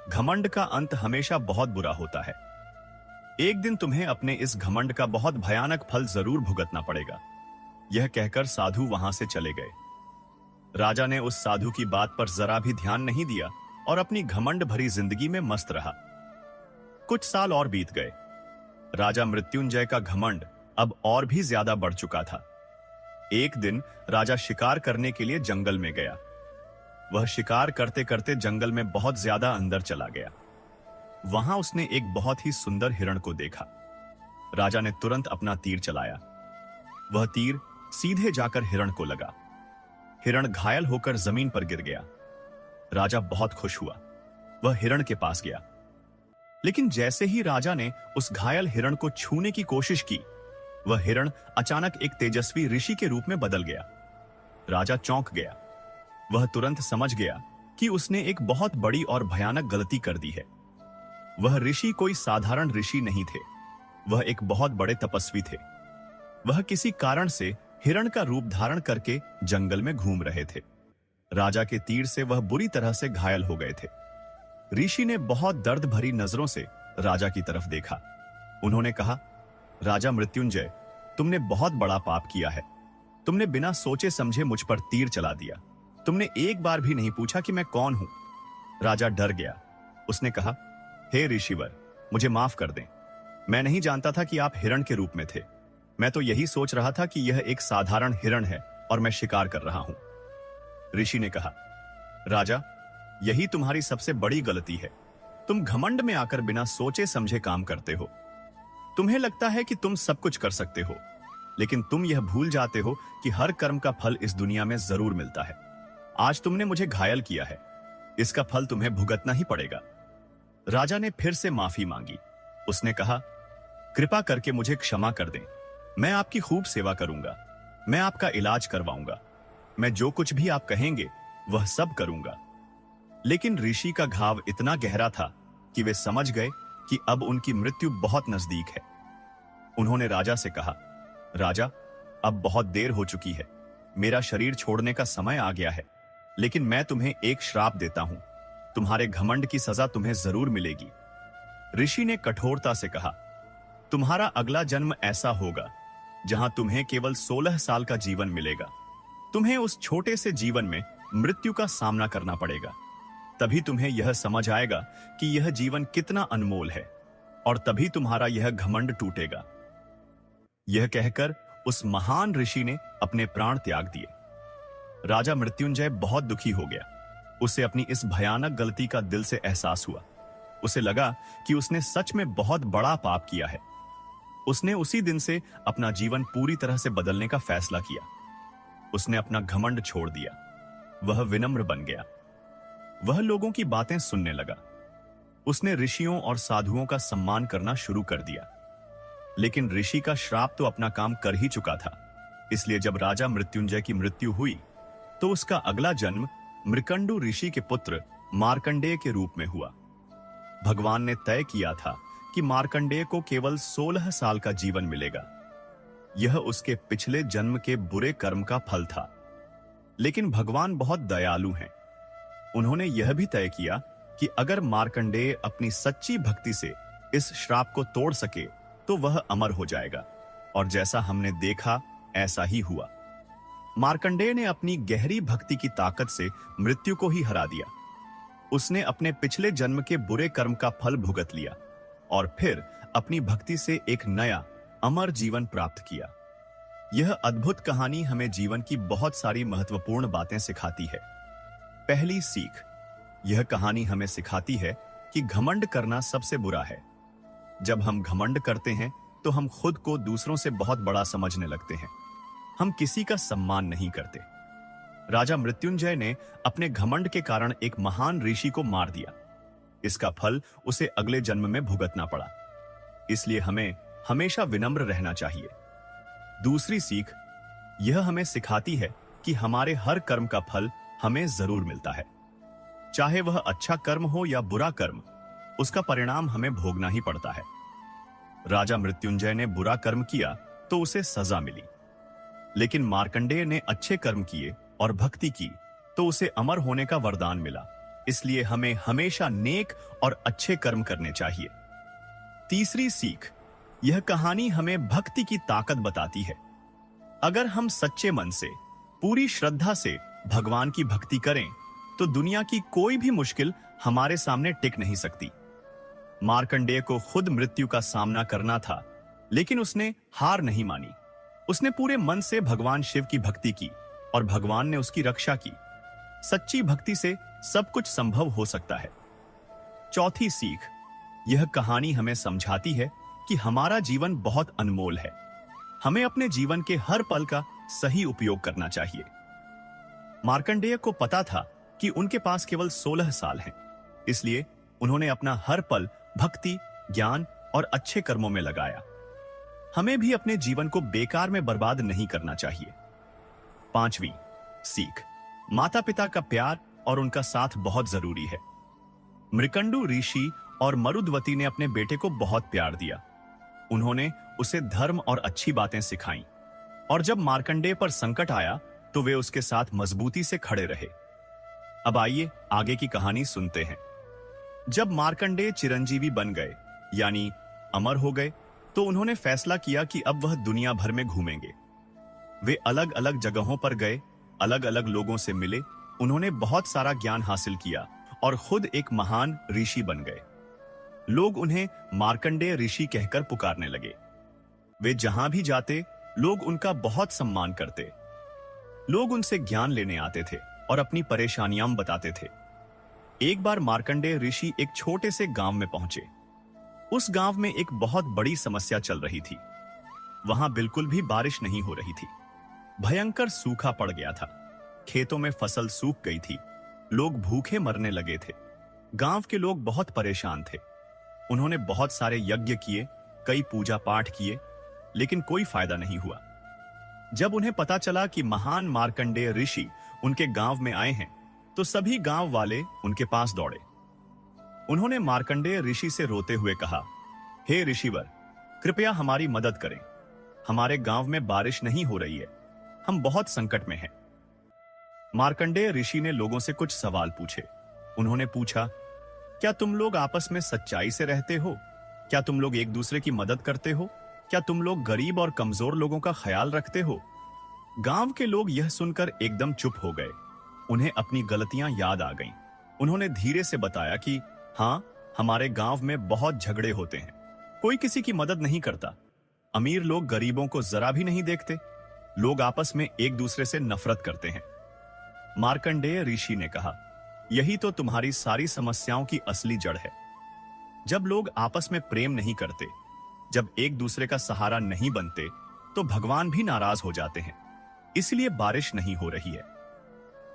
घमंड का अंत हमेशा बहुत बुरा होता है। एक दिन तुम्हें अपने इस घमंड का बहुत भयानक फल जरूर भुगतना पड़ेगा। यह कहकर साधु वहां से चले गए। राजा ने उस साधु की बात पर जरा भी ध्यान नहीं दिया और अपनी घमंड भरी जिंदगी में मस्त रहा। कुछ साल और बीत गए। राजा मृत्युंजय का घमंड अब और भी ज्यादा बढ़ चुका था। एक दिन राजा शिकार करने के लिए जंगल में गया। वह शिकार करते करते जंगल में बहुत ज्यादा अंदर चला गया। वहां उसने एक बहुत ही सुंदर हिरण को देखा। राजा ने तुरंत अपना तीर चलाया। वह तीर सीधे जाकर हिरण को लगा। हिरण घायल होकर जमीन पर गिर गया। राजा बहुत खुश हुआ। वह हिरण के पास गया, लेकिन जैसे ही राजा ने उस घायल हिरण को छूने की कोशिश की, वह हिरण अचानक एक तेजस्वी ऋषि के रूप में बदल गया। राजा चौंक गया। वह तुरंत समझ गया कि उसने एक बहुत बड़ी और भयानक गलती कर दी है। वह ऋषि कोई साधारण ऋषि नहीं थे। वह एक बहुत बड़े तपस्वी थे। वह किसी कारण से हिरण का रूप धारण करके जंगल में घूम रहे थे। राजा के तीर से वह बुरी तरह से घायल हो गए थे। ऋषि ने बहुत दर्द भरी नजरों से राजा की तरफ देखा। उन्होंने कहा, राजा मृत्युंजय, तुमने बहुत बड़ा पाप किया है। तुमने बिना सोचे समझे मुझ पर तीर चला दिया। तुमने एक बार भी नहीं पूछा कि मैं कौन हूं। राजा डर गया। उसने कहा, हे ऋषिवर, मुझे माफ कर दें। मैं नहीं जानता था कि आप हिरण के रूप में थे। मैं तो यही सोच रहा था कि यह एक साधारण हिरण है और मैं शिकार कर रहा हूं। ऋषि ने कहा, राजा, यही तुम्हारी सबसे बड़ी गलती है। तुम घमंड में आकर बिना सोचे समझे काम करते हो। तुम्हें लगता है कि तुम सब कुछ कर सकते हो, लेकिन तुम यह भूल जाते हो कि हर कर्म का फल इस दुनिया में जरूर मिलता है। आज तुमने मुझे घायल किया है, इसका फल तुम्हें भुगतना ही पड़ेगा। राजा ने फिर से माफी मांगी। उसने कहा, कृपा करके मुझे क्षमा कर दें। मैं आपकी खूब सेवा करूंगा। मैं आपका इलाज करवाऊंगा। मैं जो कुछ भी आप कहेंगे वह सब करूंगा। लेकिन ऋषि का घाव इतना गहरा था कि वे समझ गए कि अब उनकी मृत्यु बहुत नजदीक है। उन्होंने राजा से कहा, राजा, अब बहुत देर हो चुकी है। मेरा शरीर छोड़ने का समय आ गया है। लेकिन मैं तुम्हें एक श्राप देता हूं। तुम्हारे घमंड की सजा तुम्हें जरूर मिलेगी। ऋषि ने कठोरता से कहा, तुम्हारा अगला जन्म ऐसा होगा जहां तुम्हें केवल 16 साल का जीवन मिलेगा। तुम्हें उस छोटे से जीवन में मृत्यु का सामना करना पड़ेगा। तभी तुम्हें यह समझ आएगा कि यह जीवन कितना अनमोल है, और तभी तुम्हारा यह घमंड टूटेगा। यह कहकर उस महान ऋषि ने अपने प्राण त्याग दिए। राजा मृत्युंजय बहुत दुखी हो गया। उसे अपनी इस भयानक गलती का दिल से एहसास हुआ। उसे लगा कि उसने सच में बहुत बड़ा पाप किया है। उसने उसी दिन से अपना जीवन पूरी तरह से बदलने का फैसला किया। उसने अपना घमंड छोड़ दिया। वह विनम्र बन गया। वह लोगों की बातें सुनने लगा। उसने ऋषियों और साधुओं का सम्मान करना शुरू कर दिया। लेकिन ऋषि का श्राप तो अपना काम कर ही चुका था। इसलिए जब राजा मृत्युंजय की मृत्यु हुई तो उसका अगला जन्म मृकंडु ऋषि के पुत्र मार्कंडेय के रूप में हुआ। भगवान ने तय किया था कि मार्कंडेय को केवल 16 साल का जीवन मिलेगा। यह उसके पिछले जन्म के बुरे कर्म का फल था। लेकिन भगवान बहुत दयालु हैं। उन्होंने यह भी तय किया कि अगर मार्कंडेय अपनी सच्ची भक्ति से इस श्राप को तोड़ सके तो वह अमर हो जाएगा। और जैसा हमने देखा ऐसा ही हुआ। मार्कंडेय ने अपनी गहरी भक्ति की ताकत से मृत्यु को ही हरा दिया। उसने अपने पिछले जन्म के बुरे कर्म का फल भुगत लिया और फिर अपनी भक्ति से एक नया अमर जीवन प्राप्त किया। यह अद्भुत कहानी हमें जीवन की बहुत सारी महत्वपूर्ण बातें सिखाती है। पहली सीख, यह कहानी हमें सिखाती है कि घमंड करना सबसे बुरा है। जब हम घमंड करते हैं तो हम खुद को दूसरों से बहुत बड़ा समझने लगते हैं। हम किसी का सम्मान नहीं करते। राजा मृत्युंजय ने अपने घमंड के कारण एक महान ऋषि को मार दिया। इसका फल उसे अगले जन्म में भुगतना पड़ा। इसलिए हमें हमेशा विनम्र रहना चाहिए। दूसरी सीख, यह हमें सिखाती है कि हमारे हर कर्म का फल हमें जरूर मिलता है। चाहे वह अच्छा कर्म हो या बुरा कर्म, उसका परिणाम हमें भोगना ही पड़ता है। राजा मृत्युंजय ने बुरा कर्म किया तो उसे सजा मिली। लेकिन मार्कंडेय ने अच्छे कर्म किए और भक्ति की तो उसे अमर होने का वरदान मिला। इसलिए हमें हमेशा नेक और अच्छे कर्म करने चाहिए। तीसरी सीख, यह कहानी हमें भक्ति की ताकत बताती है। अगर हम सच्चे मन से, पूरी श्रद्धा से भगवान की भक्ति करें तो दुनिया की कोई भी मुश्किल हमारे सामने टिक नहीं सकती। मार्कंडेय को खुद मृत्यु का सामना करना था, लेकिन उसने हार नहीं मानी। उसने पूरे मन से भगवान शिव की भक्ति की और भगवान ने उसकी रक्षा की। सच्ची भक्ति से सब कुछ संभव हो सकता है। चौथी सीख, यह कहानी हमें समझाती है कि हमारा जीवन बहुत अनमोल है। हमें अपने जीवन के हर पल का सही उपयोग करना चाहिए। मार्कंडेय को पता था कि उनके पास केवल 16 साल हैं। इसलिए उन्होंने अपना हर पल भक्ति, ज्ञान और अच्छे कर्मों में लगाया। हमें भी अपने जीवन को बेकार में बर्बाद नहीं करना चाहिए। पांचवी सीख, माता पिता का प्यार और उनका साथ बहुत जरूरी है। मृकंडु ऋषि और मरुद्वती ने अपने बेटे को बहुत प्यार दिया। उन्होंने उसे धर्म और अच्छी बातें सिखाईं। और जब मार्कंडेय पर संकट आया तो वे उसके साथ मजबूती से खड़े रहे। अब आइए आगे की कहानी सुनते हैं। जब मार्कंडेय चिरंजीवी बन गए, यानी अमर हो गए, तो उन्होंने फैसला किया कि अब वह दुनिया भर में घूमेंगे। वे अलग अलग जगहों पर गए, अलग अलग लोगों से मिले। उन्होंने बहुत सारा ज्ञान हासिल किया और खुद एक महान ऋषि बन गए। लोग उन्हें मार्कंडेय ऋषि कहकर पुकारने लगे। वे जहां भी जाते, लोग उनका बहुत सम्मान करते। लोग उनसे ज्ञान लेने आते थे और अपनी परेशानियां बताते थे। एक बार मार्कंडेय ऋषि एक छोटे से गांव में पहुंचे। उस गांव में एक बहुत बड़ी समस्या चल रही थी। वहां बिल्कुल भी बारिश नहीं हो रही थी। भयंकर सूखा पड़ गया था। खेतों में फसल सूख गई थी। लोग भूखे मरने लगे थे। गांव के लोग बहुत परेशान थे। उन्होंने बहुत सारे यज्ञ किए, कई पूजा पाठ किए, लेकिन कोई फायदा नहीं हुआ। जब उन्हें पता चला कि महान मार्कंडेय ऋषि उनके गांव में आए हैं, तो सभी गांव वाले उनके पास दौड़े। उन्होंने मार्कंडेय ऋषि से रोते हुए कहा, हे ऋषिवर, कृपया हमारी मदद करें। हमारे गांव में बारिश नहीं हो रही है। हम बहुत संकट में हैं। मार्कंडेय ऋषि ने लोगों से कुछ सवाल पूछे। उन्होंने पूछा, क्या तुम लोग आपस में सच्चाई से रहते हो? क्या तुम लोग एक दूसरे की मदद करते हो? क्या तुम लोग गरीब और कमजोर लोगों का ख्याल रखते हो? गांव के लोग यह सुनकर एकदम चुप हो गए। उन्हें अपनी गलतियां याद आ गईं। उन्होंने धीरे से बताया कि हाँ, हमारे गांव में बहुत झगड़े होते हैं। कोई किसी की मदद नहीं करता। अमीर लोग गरीबों को जरा भी नहीं देखते। लोग आपस में एक दूसरे से नफरत करते हैं। मार्कंडेय ऋषि ने कहा, यही तो तुम्हारी सारी समस्याओं की असली जड़ है। जब लोग आपस में प्रेम नहीं करते, जब एक दूसरे का सहारा नहीं बनते, तो भगवान भी नाराज हो जाते हैं। इसलिए बारिश नहीं हो रही है।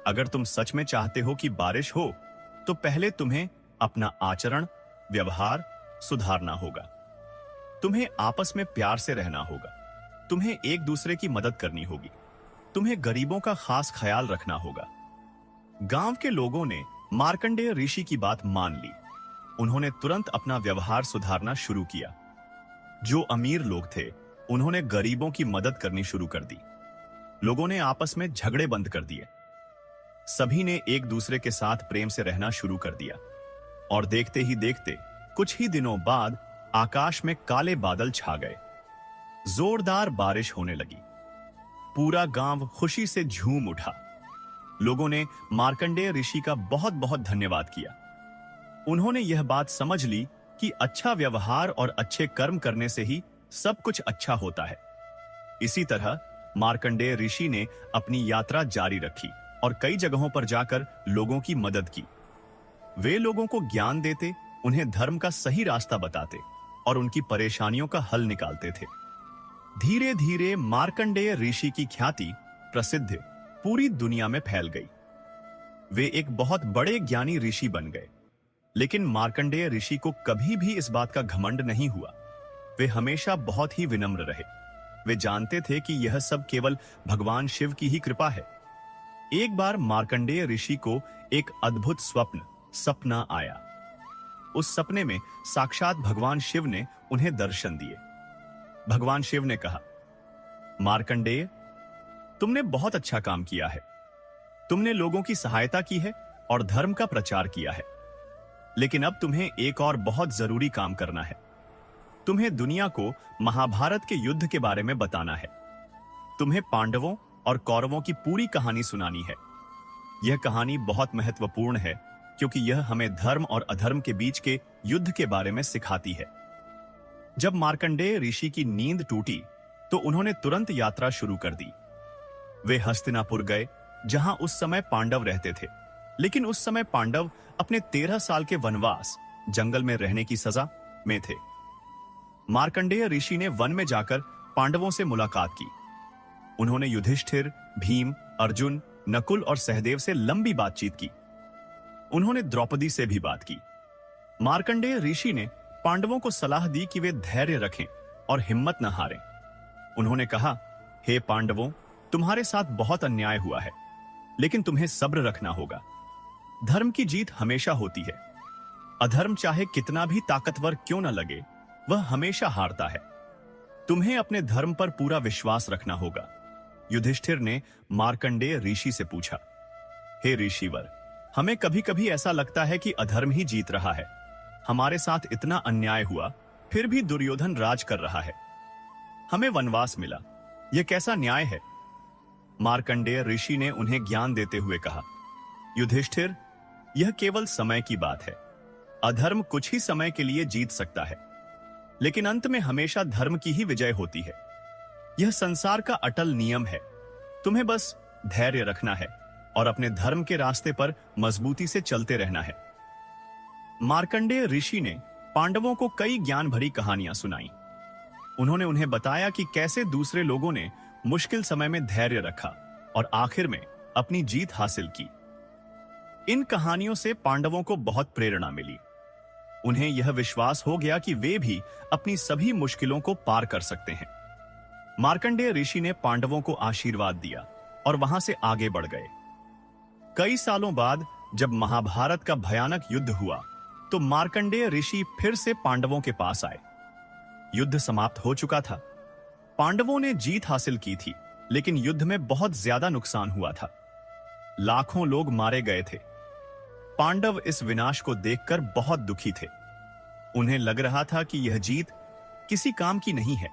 अगर तुम सच में चाहते हो कि बारिश हो, तो पहले तुम्हें अपना आचरण, व्यवहार सुधारना होगा। तुम्हें आपस में प्यार से रहना होगा। तुम्हें एक दूसरे की मदद करनी होगी। तुम्हें गरीबों का खास ख्याल रखना होगा। गांव के लोगों ने मार्कंडेय ऋषि की बात मान ली। उन्होंने तुरंत अपना व्यवहार सुधारना शुरू किया। जो अमीर लोग थे, उन्होंने गरीबों की मदद करनी शुरू कर दी। लोगों ने आपस में झगड़े बंद कर दिए। सभी ने एक दूसरे के साथ प्रेम से रहना शुरू कर दिया। और देखते ही देखते कुछ ही दिनों बाद आकाश में काले बादल छा गए। जोरदार बारिश होने लगी। पूरा गांव खुशी से झूम उठा। लोगों ने मार्कंडेय ऋषि का बहुत बहुत धन्यवाद किया। उन्होंने यह बात समझ ली कि अच्छा व्यवहार और अच्छे कर्म करने से ही सब कुछ अच्छा होता है। इसी तरह मार्कंडेय ऋषि ने अपनी यात्रा जारी रखी और कई जगहों पर जाकर लोगों की मदद की। वे लोगों को ज्ञान देते, उन्हें धर्म का सही रास्ता बताते और उनकी परेशानियों का हल निकालते थे। धीरे धीरे मार्कंडेय ऋषि की ख्याति प्रसिद्ध पूरी दुनिया में फैल गई। वे एक बहुत बड़े ज्ञानी ऋषि बन गए। लेकिन मार्कंडेय ऋषि को कभी भी इस बात का घमंड नहीं हुआ। वे हमेशा बहुत ही विनम्र रहे। वे जानते थे कि यह सब केवल भगवान शिव की ही कृपा है। एक बार मार्कंडेय ऋषि को एक अद्भुत सपना आया। उस सपने में साक्षात भगवान शिव ने उन्हें दर्शन दिए। भगवान शिव ने कहा, मार्कंडेय, तुमने बहुत अच्छा काम किया है। तुमने लोगों की सहायता की है और धर्म का प्रचार किया है। लेकिन अब तुम्हें एक और बहुत जरूरी काम करना है। तुम्हें दुनिया को महाभारत के युद्ध के बारे में बताना है। तुम्हें पांडवों और कौरवों की पूरी कहानी सुनानी है। यह कहानी बहुत महत्वपूर्ण है क्योंकि यह हमें धर्म और अधर्म के बीच के युद्ध के बारे में सिखाती है। जब मार्कंडेय ऋषि की नींद टूटी, तो उन्होंने तुरंत यात्रा शुरू कर दी। वे हस्तिनापुर गए, जहां उस समय पांडव रहते थे। लेकिन उस समय पांडव अपने 13 साल के वनवास, जंगल में रहने की सजा में थे। मार्कंडेय ऋषि ने वन में जाकर पांडवों से मुलाकात की। उन्होंने युधिष्ठिर, भीम, अर्जुन, नकुल और सहदेव से लंबी बातचीत की। उन्होंने द्रौपदी से भी बात की। मार्कंडेय ऋषि ने पांडवों को सलाह दी कि वे धैर्य रखें और हिम्मत न हारें। उन्होंने कहा, हे पांडवों, तुम्हारे साथ बहुत अन्याय हुआ है, लेकिन तुम्हें सब्र रखना होगा। धर्म की जीत हमेशा होती है। अधर्म चाहे कितना भी ताकतवर क्यों न लगे, वह हमेशा हारता है। तुम्हें अपने धर्म पर पूरा विश्वास रखना होगा। युधिष्ठिर ने मार्कंडेय ऋषि से पूछा, हे ऋषिवर, हमें कभी कभी ऐसा लगता है कि अधर्म ही जीत रहा है। हमारे साथ इतना अन्याय हुआ, फिर भी दुर्योधन राज कर रहा है। हमें वनवास मिला, यह कैसा न्याय है? मार्कंडेय ऋषि ने उन्हें ज्ञान देते हुए कहा, युधिष्ठिर, यह केवल समय की बात है। अधर्म कुछ ही समय के लिए जीत सकता है, लेकिन अंत में हमेशा धर्म की ही विजय होती है। यह संसार का अटल नियम है। तुम्हें बस धैर्य रखना है और अपने धर्म के रास्ते पर मजबूती से चलते रहना है। मार्कंडेय ऋषि ने पांडवों को कई ज्ञान भरी कहानियां सुनाई। उन्होंने उन्हें बताया कि कैसे दूसरे लोगों ने मुश्किल समय में धैर्य रखा और आखिर में अपनी जीत हासिल की। इन कहानियों से पांडवों को बहुत प्रेरणा मिली। उन्हें यह विश्वास हो गया कि वे भी अपनी सभी मुश्किलों को पार कर सकते हैं। मार्कंडेय ऋषि ने पांडवों को आशीर्वाद दिया और वहां से आगे बढ़ गए। कई सालों बाद जब महाभारत का भयानक युद्ध हुआ, तो मार्कंडेय ऋषि फिर से पांडवों के पास आए। युद्ध समाप्त हो चुका था। पांडवों ने जीत हासिल की थी, लेकिन युद्ध में बहुत ज्यादा नुकसान हुआ था। लाखों लोग मारे गए थे। पांडव इस विनाश को देखकर बहुत दुखी थे। उन्हें लग रहा था कि यह जीत किसी काम की नहीं है।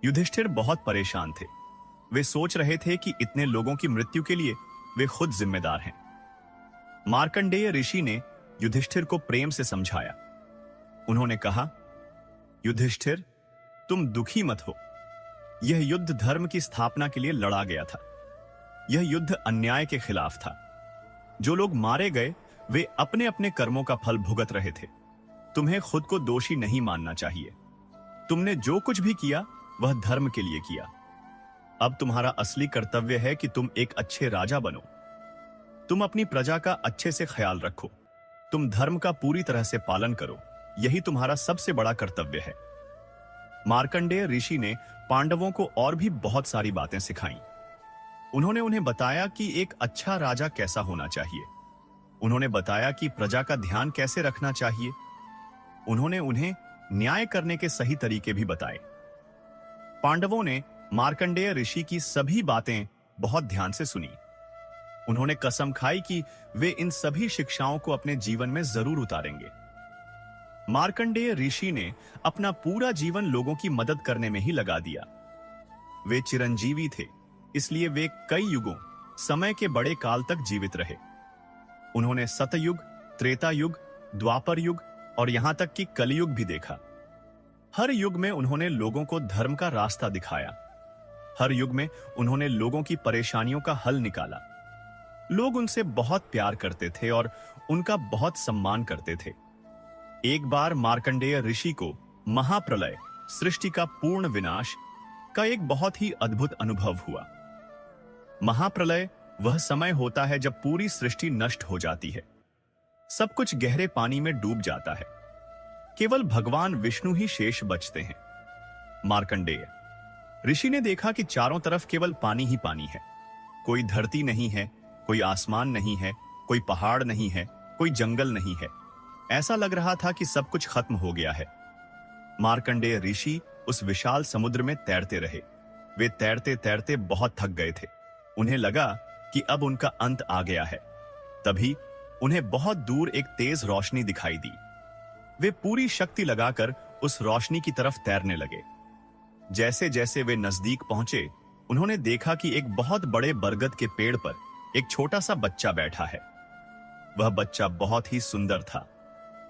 युधिष्ठिर बहुत परेशान थे। वे सोच रहे थे कि इतने लोगों की मृत्यु के लिए वे खुद जिम्मेदार हैं। मार्कंडेय ऋषि ने युधिष्ठिर को प्रेम से समझाया। उन्होंने कहा, युधिष्ठिर, तुम दुखी मत हो। यह युद्ध धर्म की स्थापना के लिए लड़ा गया था। यह युद्ध अन्याय के खिलाफ था। जो लोग मारे गए वे अपने अपने कर्मों का फल भुगत रहे थे। तुम्हें खुद को दोषी नहीं मानना चाहिए। तुमने जो कुछ भी किया वह धर्म के लिए किया। अब तुम्हारा असली कर्तव्य है कि तुम एक अच्छे राजा बनो। तुम अपनी प्रजा का अच्छे से ख्याल रखो। तुम धर्म का पूरी तरह से पालन करो। यही तुम्हारा सबसे बड़ा कर्तव्य है। मार्कंडेय ऋषि ने पांडवों को और भी बहुत सारी बातें सिखाईं। उन्होंने उन्हें बताया कि एक अच्छा राजा कैसा होना चाहिए। उन्होंने बताया कि प्रजा का ध्यान कैसे रखना चाहिए। उन्होंने उन्हें न्याय करने के सही तरीके भी बताए। पांडवों ने मार्कंडेय ऋषि की सभी बातें बहुत ध्यान से सुनी। उन्होंने कसम खाई कि वे इन सभी शिक्षाओं को अपने जीवन में जरूर उतारेंगे। मार्कंडेय ऋषि ने अपना पूरा जीवन लोगों की मदद करने में ही लगा दिया। वे चिरंजीवी थे, इसलिए वे कई युगों, समय के बड़े काल तक जीवित रहे। उन्होंने सतयुग, त्रेता युग, द्वापर युग और यहां तक कि कलयुग भी देखा। हर युग में उन्होंने लोगों को धर्म का रास्ता दिखाया। हर युग में उन्होंने लोगों की परेशानियों का हल निकाला। लोग उनसे बहुत प्यार करते थे और उनका बहुत सम्मान करते थे। एक बार मार्कंडेय ऋषि को महाप्रलय, सृष्टि का पूर्ण विनाश का एक बहुत ही अद्भुत अनुभव हुआ। महाप्रलय वह समय होता है जब पूरी सृष्टि नष्ट हो जाती है। सब कुछ गहरे पानी में डूब जाता है। केवल भगवान विष्णु ही शेष बचते हैं। मार्कंडेय ऋषि ने देखा कि चारों तरफ केवल पानी ही पानी है। कोई धरती नहीं है, कोई आसमान नहीं है, कोई पहाड़ नहीं है, कोई जंगल नहीं है। ऐसा लग रहा था कि सब कुछ खत्म हो गया है। मार्कंडेय ऋषि उस विशाल समुद्र में तैरते रहे। वे तैरते तैरते बहुत थक गए थे। उन्हें लगा कि अब उनका अंत आ गया है। तभी उन्हें बहुत दूर एक तेज रोशनी दिखाई दी। वे पूरी शक्ति लगाकर उस रोशनी की तरफ तैरने लगे। जैसे जैसे वे नजदीक पहुंचे, उन्होंने देखा कि एक बहुत बड़े बरगद के पेड़ पर एक छोटा सा बच्चा बैठा है। वह बच्चा बहुत ही सुंदर था।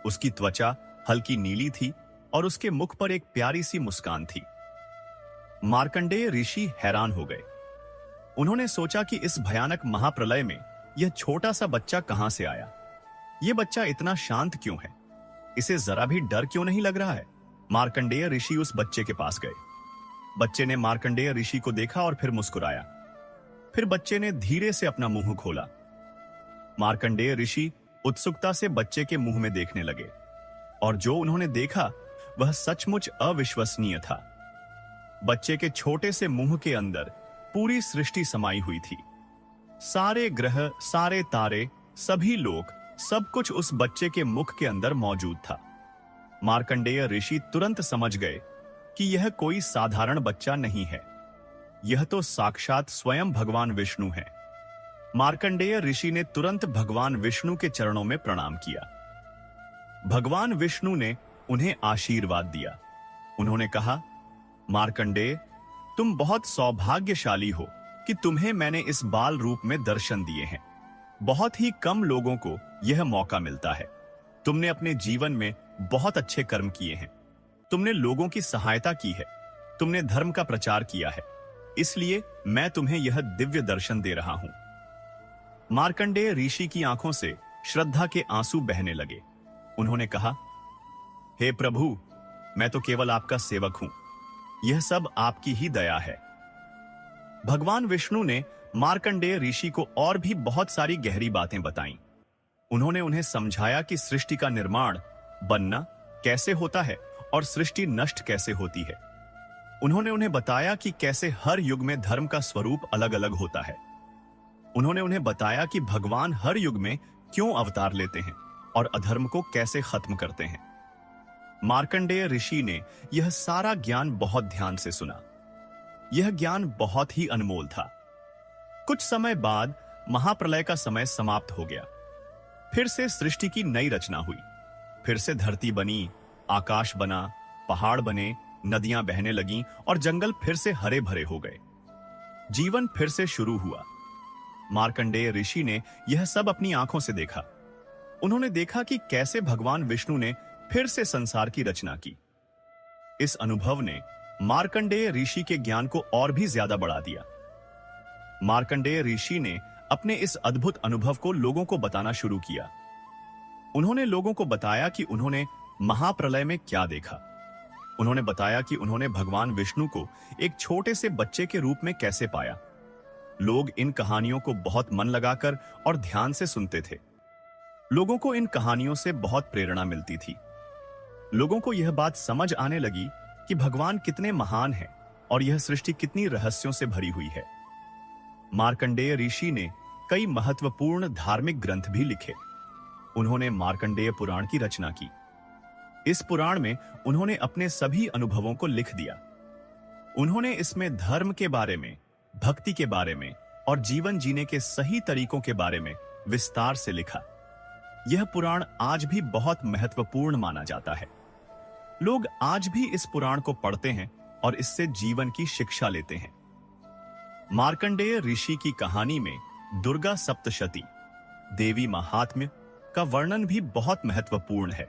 उसकी त्वचा हल्की नीली थी और उसके मुख पर एक प्यारी सी मुस्कान थी। मार्कंडेय ऋषि हैरान हो गए। उन्होंने सोचा कि इस भयानक महाप्रलय में यह छोटा सा बच्चा कहां से आया। यह बच्चा इतना शांत क्यों है? इसे जरा भी डर क्यों नहीं लग रहा है? मार्कंडेय ऋषि उस बच्चे के पास गए। बच्चे ने मार्कंडेय ऋषि को देखा और फिर मुस्कुराया। फिर बच्चे ने धीरे से अपना मुंह खोला। मार्कंडेय ऋषि उत्सुकता से बच्चे के मुंह में देखने लगे और जो उन्होंने देखा वह सचमुच अविश्वसनीय था। बच्चे के छोटे से मुंह के अंदर पूरी सृष्टि समाई हुई थी। सारे ग्रह, सारे तारे, सभी लोग, सब कुछ उस बच्चे के मुख के अंदर मौजूद था। मार्कंडेय ऋषि तुरंत समझ गए कि यह कोई साधारण बच्चा नहीं है। यह तो साक्षात स्वयं भगवान विष्णु है। मार्कंडेय ऋषि ने तुरंत भगवान विष्णु के चरणों में प्रणाम किया। भगवान विष्णु ने उन्हें आशीर्वाद दिया। उन्होंने कहा, मार्कंडेय, तुम बहुत सौभाग्यशाली हो कि तुम्हें मैंने इस बाल रूप में दर्शन दिए हैं। बहुत ही कम लोगों को यह मौका मिलता है। तुमने अपने जीवन में बहुत अच्छे कर्म किए हैं। तुमने लोगों की सहायता की है। तुमने धर्म का प्रचार किया है। इसलिए मैं तुम्हें यह दिव्य दर्शन दे रहा हूं। मार्कंडेय ऋषि की आंखों से श्रद्धा के आंसू बहने लगे। उन्होंने कहा, हे प्रभु, मैं तो केवल आपका सेवक हूं। यह सब आपकी ही दया है। भगवान विष्णु ने मार्कंडेय ऋषि को और भी बहुत सारी गहरी बातें बताईं। उन्होंने उन्हें समझाया कि सृष्टि का निर्माण, बनना कैसे होता है और सृष्टि नष्ट कैसे होती है। उन्होंने उन्हें बताया कि कैसे हर युग में धर्म का स्वरूप अलग अलग होता है। उन्होंने उन्हें बताया कि भगवान हर युग में क्यों अवतार लेते हैं और अधर्म को कैसे खत्म करते हैं। मार्कंडेय ऋषि ने यह सारा ज्ञान बहुत ध्यान से सुना। यह ज्ञान बहुत ही अनमोल था। कुछ समय बाद महाप्रलय का समय समाप्त हो गया। फिर से सृष्टि की नई रचना हुई। फिर से धरती बनी, आकाश बना, पहाड़ बने, नदियां बहने लगीं और जंगल फिर से हरे भरे हो गए। जीवन फिर से शुरू हुआ। मार्कंडेय ऋषि ने यह सब अपनी आंखों से देखा। उन्होंने देखा कि कैसे भगवान विष्णु ने फिर से संसार की रचना की। इस अनुभव ने मार्कंडेय ऋषि के ज्ञान को और भी ज्यादा बढ़ा दिया। मार्कंडेय ऋषि ने अपने इस अद्भुत अनुभव को लोगों को बताना शुरू किया। उन्होंने लोगों को बताया कि उन्होंने महाप्रलय में क्या देखा। उन्होंने बताया कि उन्होंने भगवान विष्णु को एक छोटे से बच्चे के रूप में कैसे पाया। लोग इन कहानियों को बहुत मन लगाकर और ध्यान से सुनते थे। लोगों को इन कहानियों से बहुत प्रेरणा मिलती थी। लोगों को यह बात समझ आने लगी कि भगवान कितने महान हैं और यह सृष्टि कितनी रहस्यों से भरी हुई है। मार्कंडेय ऋषि ने कई महत्वपूर्ण धार्मिक ग्रंथ भी लिखे। उन्होंने मार्कंडेय पुराण की रचना की। इस पुराण में उन्होंने अपने सभी अनुभवों को लिख दिया। उन्होंने इसमें धर्म के बारे में, भक्ति के बारे में और जीवन जीने के सही तरीकों के बारे में विस्तार से लिखा। यह पुराण आज भी बहुत महत्वपूर्ण माना जाता है। लोग आज भी इस पुराण को पढ़ते हैं और इससे जीवन की शिक्षा लेते हैं। मार्कंडेय ऋषि की कहानी में दुर्गा सप्तशती, देवी महात्म्य का वर्णन भी बहुत महत्वपूर्ण है।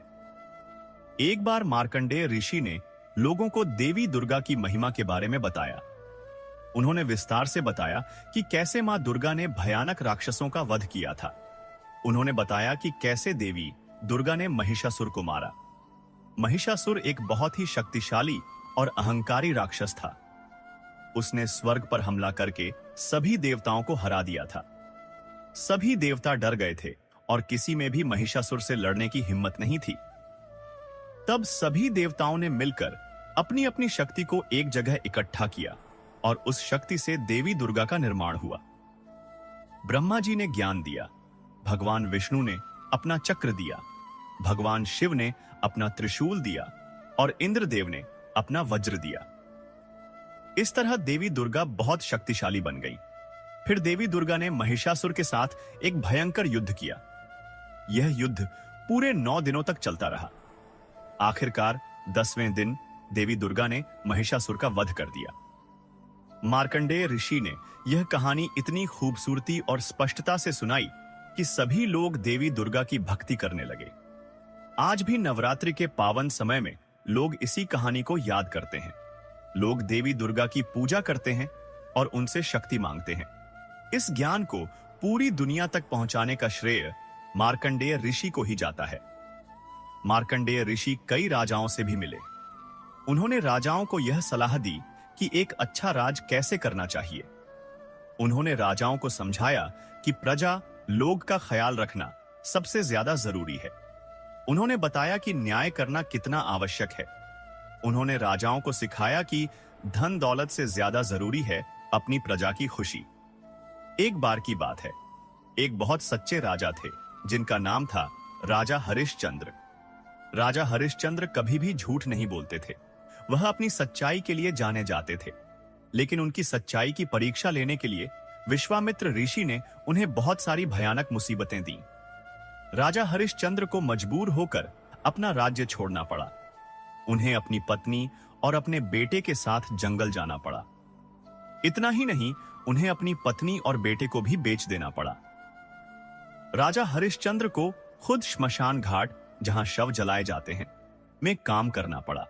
एक बार मार्कंडेय ऋषि ने लोगों को देवी दुर्गा की महिमा के बारे में बताया। उन्होंने विस्तार से बताया कि कैसे मां दुर्गा ने भयानक राक्षसों का वध किया था। उन्होंने बताया कि कैसे देवी दुर्गा ने महिषासुर को मारा। महिषासुर एक बहुत ही शक्तिशाली और अहंकारी राक्षस था। उसने स्वर्ग पर हमला करके सभी देवताओं को हरा दिया था। सभी देवता डर गए थे और किसी में भी महिषासुर से लड़ने की हिम्मत नहीं थी। तब सभी देवताओं ने मिलकर अपनी अपनी शक्ति को एक जगह इकट्ठा किया और उस शक्ति से देवी दुर्गा का निर्माण हुआ। ब्रह्मा जी ने ज्ञान दिया, भगवान विष्णु ने अपना चक्र दिया, भगवान शिव ने अपना त्रिशूल दिया और इंद्रदेव ने अपना वज्र दिया। इस तरह देवी दुर्गा बहुत शक्तिशाली बन गई। फिर देवी दुर्गा ने महिषासुर के साथ एक भयंकर युद्ध किया। यह युद्ध पूरे 9 दिनों तक चलता रहा। आखिरकार 10वें दिन देवी दुर्गा ने महिषासुर का वध कर दिया। मार्कंडेय ऋषि ने यह कहानी इतनी खूबसूरती और स्पष्टता से सुनाई कि सभी लोग देवी दुर्गा की भक्ति करने लगे। आज भी नवरात्रि के पावन समय में लोग इसी कहानी को याद करते हैं। लोग देवी दुर्गा की पूजा करते हैं और उनसे शक्ति मांगते हैं। इस ज्ञान को पूरी दुनिया तक पहुंचाने का श्रेय मार्कंडेय ऋषि को ही जाता है। मार्कंडेय ऋषि कई राजाओं से भी मिले। उन्होंने राजाओं को यह सलाह दी कि एक अच्छा राज कैसे करना चाहिए। उन्होंने राजाओं को समझाया कि प्रजा लोग का ख्याल रखना सबसे ज्यादा जरूरी है। उन्होंने बताया कि न्याय करना कितना आवश्यक है। उन्होंने राजाओं को सिखाया कि धन दौलत से ज्यादा जरूरी है अपनी प्रजा की खुशी। एक बार की बात है, एक बहुत सच्चे राजा थे जिनका नाम था राजा हरिश्चंद्र। राजा हरिश्चंद्र कभी भी झूठ नहीं बोलते थे। वह अपनी सच्चाई के लिए जाने जाते थे। लेकिन उनकी सच्चाई की परीक्षा लेने के लिए विश्वामित्र ऋषि ने उन्हें बहुत सारी भयानक मुसीबतें दी। राजा हरिश्चंद्र को मजबूर होकर अपना राज्य छोड़ना पड़ा। उन्हें अपनी पत्नी और अपने बेटे के साथ जंगल जाना पड़ा। इतना ही नहीं, उन्हें अपनी पत्नी और बेटे को भी बेच देना पड़ा। राजा हरिश्चंद्र को खुद श्मशान घाट, जहां शव जलाए जाते हैं, में काम करना पड़ा।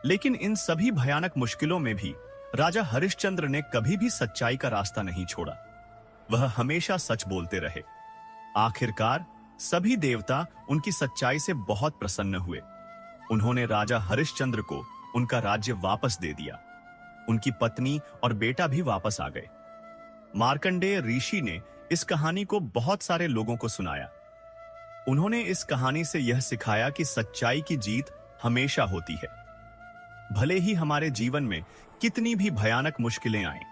लेकिन इन सभी भयानक मुश्किलों में भी राजा हरिश्चंद्र ने कभी भी सच्चाई का रास्ता नहीं छोड़ा। वह हमेशा सच बोलते रहे। आखिरकार सभी देवता उनकी सच्चाई से बहुत प्रसन्न हुए। उन्होंने राजा हरिश्चंद्र को उनका राज्य वापस दे दिया। उनकी पत्नी और बेटा भी वापस आ गए। मार्कंडेय ऋषि ने इस कहानी को बहुत सारे लोगों को सुनाया। उन्होंने इस कहानी से यह सिखाया कि सच्चाई की जीत हमेशा होती है। भले ही हमारे जीवन में कितनी भी भयानक मुश्किलें आएं,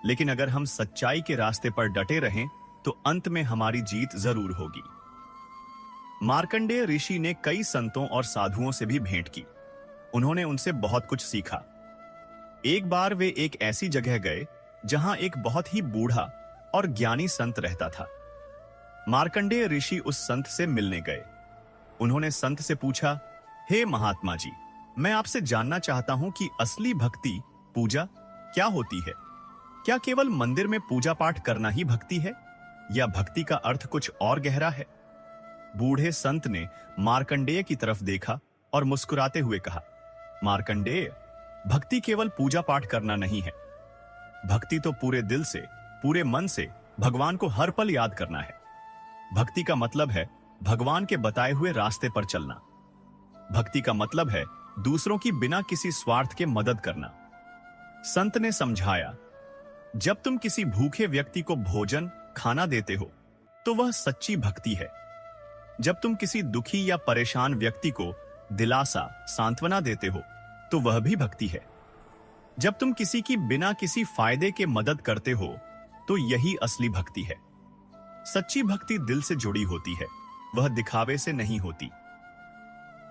लेकिन अगर हम सच्चाई के रास्ते पर डटे रहें तो अंत में हमारी जीत जरूर होगी। मार्कंडेय ऋषि ने कई संतों और साधुओं से भी भेंट की। उन्होंने उनसे बहुत कुछ सीखा। एक बार वे एक ऐसी जगह गए जहां एक बहुत ही बूढ़ा और ज्ञानी संत रहता था। मार्कंडेय ऋषि उस संत से मिलने गए। उन्होंने संत से पूछा, हे महात्मा जी, मैं आपसे जानना चाहता हूं कि असली भक्ति, पूजा क्या होती है? क्या केवल मंदिर में पूजा पाठ करना ही भक्ति है, या भक्ति का अर्थ कुछ और गहरा है? बूढ़े संत ने मार्कंडेय की तरफ देखा और मुस्कुराते हुए कहा, मार्कंडेय, भक्ति केवल पूजा पाठ करना नहीं है। भक्ति तो पूरे दिल से, पूरे मन से भगवान को हर पल याद करना है। भक्ति का मतलब है भगवान के बताए हुए रास्ते पर चलना। भक्ति का मतलब है दूसरों की बिना किसी स्वार्थ के मदद करना। संत ने समझाया, जब तुम किसी भूखे व्यक्ति को भोजन, खाना देते हो तो वह सच्ची भक्ति है। जब तुम किसी दुखी या परेशान व्यक्ति को दिलासा, सांत्वना देते हो तो वह भी भक्ति है। जब तुम किसी की बिना किसी फायदे के मदद करते हो तो यही असली भक्ति है। सच्ची भक्ति दिल से जुड़ी होती है, वह दिखावे से नहीं होती।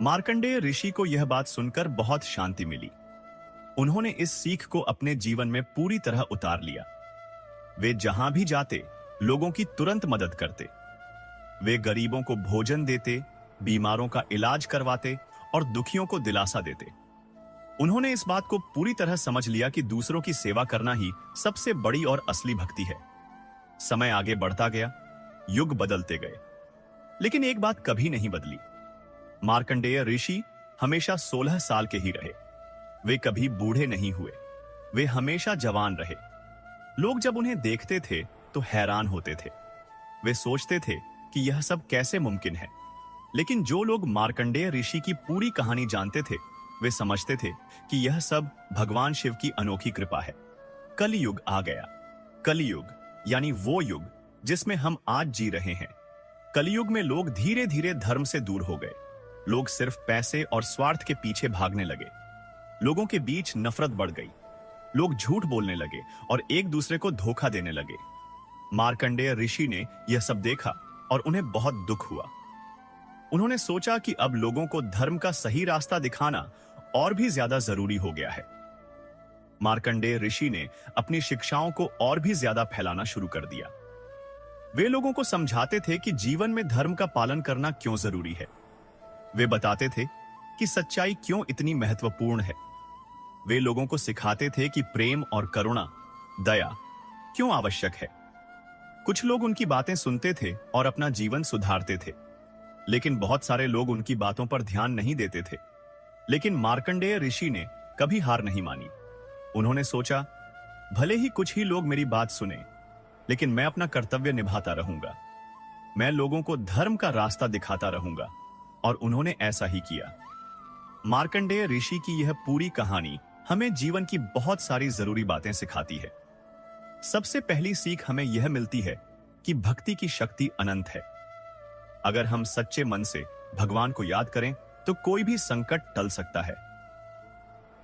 मार्कंडेय ऋषि को यह बात सुनकर बहुत शांति मिली। उन्होंने इस सीख को अपने जीवन में पूरी तरह उतार लिया। वे जहां भी जाते लोगों की तुरंत मदद करते। वे गरीबों को भोजन देते, बीमारों का इलाज करवाते और दुखियों को दिलासा देते। उन्होंने इस बात को पूरी तरह समझ लिया कि दूसरों की सेवा करना ही सबसे बड़ी और असली भक्ति है। समय आगे बढ़ता गया, युग बदलते गए, लेकिन एक बात कभी नहीं बदली। मार्कंडेय ऋषि हमेशा 16 साल के ही रहे। वे कभी बूढ़े नहीं हुए, वे हमेशा जवान रहे। लोग जब उन्हें देखते थे तो हैरान होते थे। वे सोचते थे कि यह सब कैसे मुमकिन है। लेकिन जो लोग मार्कंडेय ऋषि की पूरी कहानी जानते थे, वे समझते थे कि यह सब भगवान शिव की अनोखी कृपा है। कलियुग आ गया। कलियुग यानी वो युग जिसमें हम आज जी रहे हैं। कलियुग में लोग धीरे धीरे धर्म से दूर हो गए। लोग सिर्फ पैसे और स्वार्थ के पीछे भागने लगे। लोगों के बीच नफरत बढ़ गई। लोग झूठ बोलने लगे और एक दूसरे को धोखा देने लगे। मार्कंडेय ऋषि ने यह सब देखा और उन्हें बहुत दुख हुआ। उन्होंने सोचा कि अब लोगों को धर्म का सही रास्ता दिखाना और भी ज्यादा जरूरी हो गया है। मार्कंडेय ऋषि ने अपनी शिक्षाओं को और भी ज्यादा फैलाना शुरू कर दिया। वे लोगों को समझाते थे कि जीवन में धर्म का पालन करना क्यों जरूरी है। वे बताते थे कि सच्चाई क्यों इतनी महत्वपूर्ण है। वे लोगों को सिखाते थे कि प्रेम और करुणा, दया क्यों आवश्यक है। कुछ लोग उनकी बातें सुनते थे और अपना जीवन सुधारते थे, लेकिन बहुत सारे लोग उनकी बातों पर ध्यान नहीं देते थे। लेकिन मार्कंडेय ऋषि ने कभी हार नहीं मानी। उन्होंने सोचा, भले ही कुछ ही लोग मेरी बात सुने, लेकिन मैं अपना कर्तव्य निभाता रहूंगा। मैं लोगों को धर्म का रास्ता दिखाता रहूंगा। और उन्होंने ऐसा ही किया। मार्कंडेय ऋषि की यह पूरी कहानी हमें जीवन की बहुत सारी जरूरी बातें सिखाती है। सबसे पहली सीख हमें यह मिलती है कि भक्ति की शक्ति अनंत है। अगर हम सच्चे मन से भगवान को याद करें तो कोई भी संकट टल सकता है।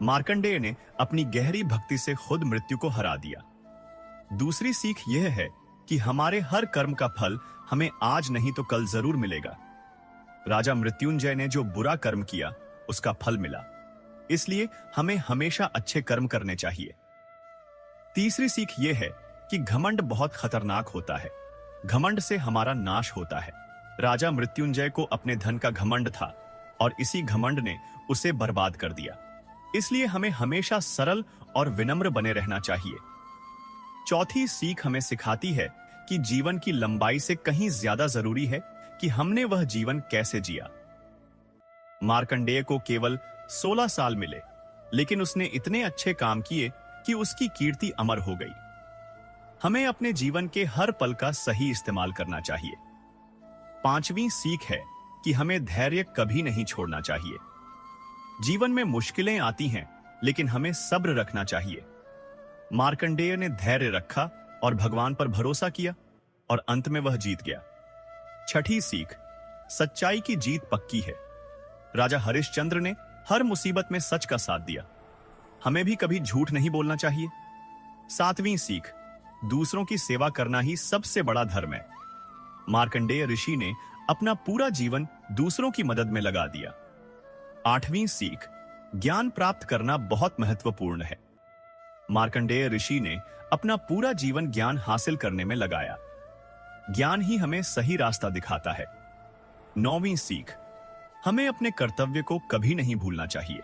मार्कंडेय ने अपनी गहरी भक्ति से खुद मृत्यु को हरा दिया। दूसरी सीख यह है कि हमारे हर कर्म का फल हमें आज नहीं तो कल जरूर मिलेगा। राजा मृत्युंजय ने जो बुरा कर्म किया उसका फल मिला, इसलिए हमें हमेशा अच्छे कर्म करने चाहिए। तीसरी सीख यह है कि घमंड बहुत खतरनाक होता है। घमंड से हमारा नाश होता है। राजा मृत्युंजय को अपने धन का घमंड था और इसी घमंड ने उसे बर्बाद कर दिया। इसलिए हमें हमेशा सरल और विनम्र बने रहना चाहिए। चौथी सीख हमें सिखाती है कि जीवन की लंबाई से कहीं ज्यादा जरूरी है कि हमने वह जीवन कैसे जिया। मार्कंडेय को केवल 16 साल मिले, लेकिन उसने इतने अच्छे काम किए कि उसकी कीर्ति अमर हो गई। हमें अपने जीवन के हर पल का सही इस्तेमाल करना चाहिए। पांचवी सीख है कि हमें धैर्य कभी नहीं छोड़ना चाहिए। जीवन में मुश्किलें आती हैं, लेकिन हमें सब्र रखना चाहिए। मार्कंडेय ने धैर्य रखा और भगवान पर भरोसा किया और अंत में वह जीत गया। छठी सीख, सच्चाई की जीत पक्की है। राजा हरिश्चंद्र ने हर मुसीबत में सच का साथ दिया। हमें भी कभी झूठ नहीं बोलना चाहिए। सातवीं सीख, दूसरों की सेवा करना ही सबसे बड़ा धर्म है। मार्कंडेय ऋषि ने अपना पूरा जीवन दूसरों की मदद में लगा दिया। आठवीं सीख, ज्ञान प्राप्त करना बहुत महत्वपूर्ण है। मार्कंडेय ऋषि ने अपना पूरा जीवन ज्ञान हासिल करने में लगाया। ज्ञान ही हमें सही रास्ता दिखाता है। नौवीं सीख, हमें अपने कर्तव्य को कभी नहीं भूलना चाहिए।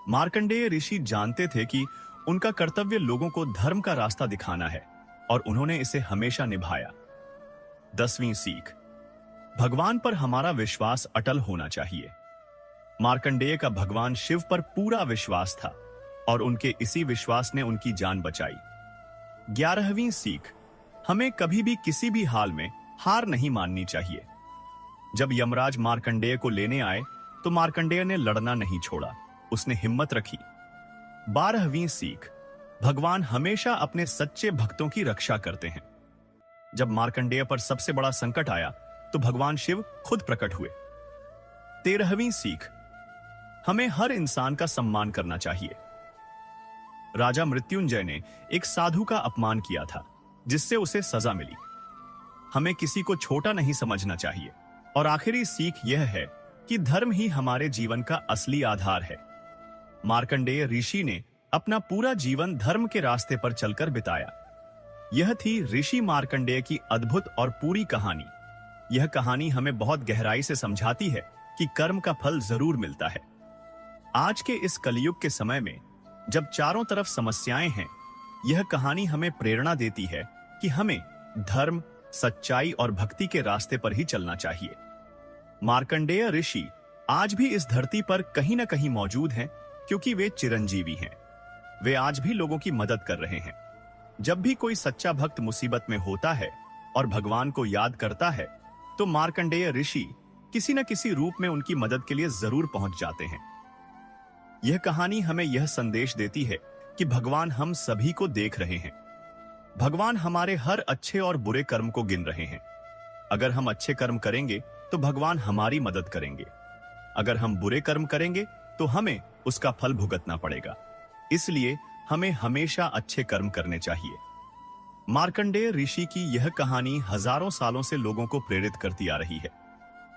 मार्कंडेय ऋषि जानते थे कि उनका कर्तव्य लोगों को धर्म का रास्ता दिखाना है और उन्होंने इसे हमेशा निभाया। 10वीं सीख, भगवान पर हमारा विश्वास अटल होना चाहिए। मार्कंडेय का भगवान शिव पर पूरा विश्वास था और उनके इसी विश्वास ने उनकी जान बचाई। 11वीं सीख, हमें कभी भी किसी भी हाल में हार नहीं माननी चाहिए। जब यमराज मार्कंडेय को लेने आए तो मार्कंडेय ने लड़ना नहीं छोड़ा, उसने हिम्मत रखी। 12वीं सीख, भगवान हमेशा अपने सच्चे भक्तों की रक्षा करते हैं। जब मार्कंडेय पर सबसे बड़ा संकट आया तो भगवान शिव खुद प्रकट हुए। 13वीं सीख, हमें हर इंसान का सम्मान करना चाहिए। राजा मृत्युंजय ने एक साधु का अपमान किया था, जिससे उसे सजा मिली। हमें किसी को छोटा नहीं समझना चाहिए। और आखिरी सीख यह है कि धर्म ही हमारे जीवन का असली आधार है। मार्कंडेय ऋषि ने अपना पूरा जीवन धर्म के रास्ते पर चलकर बिताया। यह थी ऋषि मार्कंडेय की अद्भुत और पूरी कहानी। यह कहानी हमें बहुत गहराई से समझाती है कि कर्म का फल जरूर मिलता है। आज के इस कलयुग के समय में जब चारों तरफ समस्याएं हैं, यह कहानी हमें प्रेरणा देती है कि हमें धर्म, सच्चाई और भक्ति के रास्ते पर ही चलना चाहिए। मार्कंडेय ऋषि आज भी इस धरती पर कहीं ना कहीं मौजूद हैं, क्योंकि वे चिरंजीवी हैं। वे आज भी लोगों की मदद कर रहे हैं। जब भी कोई सच्चा भक्त मुसीबत में होता है और भगवान को याद करता है, तो मार्कंडेय ऋषि किसी न किसी रूप में उनकी मदद के लिए जरूर पहुंच जाते हैं। यह कहानी हमें यह संदेश देती है कि भगवान हम सभी को देख रहे हैं। भगवान हमारे हर अच्छे और बुरे कर्म को गिन रहे हैं। अगर हम अच्छे कर्म करेंगे तो भगवान हमारी मदद करेंगे। अगर हम बुरे कर्म करेंगे तो हमें उसका फल भुगतना पड़ेगा। इसलिए हमें हमेशा अच्छे कर्म करने चाहिए। मार्कंडेय ऋषि की यह कहानी हजारों सालों से लोगों को प्रेरित करती आ रही है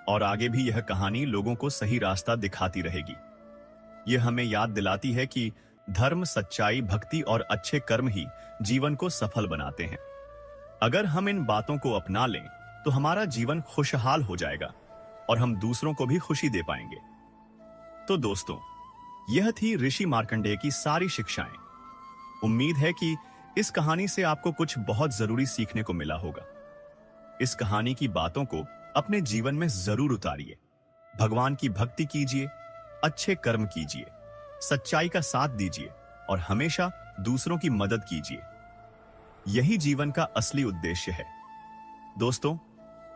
और आगे भी यह कहानी लोगों को सही रास्ता दिखाती रहेगी। यह हमें याद दिलाती है कि धर्म, सच्चाई, भक्ति और अच्छे कर्म ही जीवन को सफल बनाते हैं। अगर हम इन बातों को अपना लें तो हमारा जीवन खुशहाल हो जाएगा और हम दूसरों को भी खुशी दे पाएंगे। तो दोस्तों, यह थी ऋषि मार्कंडेय की सारी शिक्षाएं। उम्मीद है कि इस कहानी से आपको कुछ बहुत जरूरी सीखने को मिला होगा। इस कहानी की बातों को अपने जीवन में जरूर उतारिए। भगवान की भक्ति कीजिए, अच्छे कर्म कीजिए, सच्चाई का साथ दीजिए और हमेशा दूसरों की मदद कीजिए। यही जीवन का असली उद्देश्य है। दोस्तों,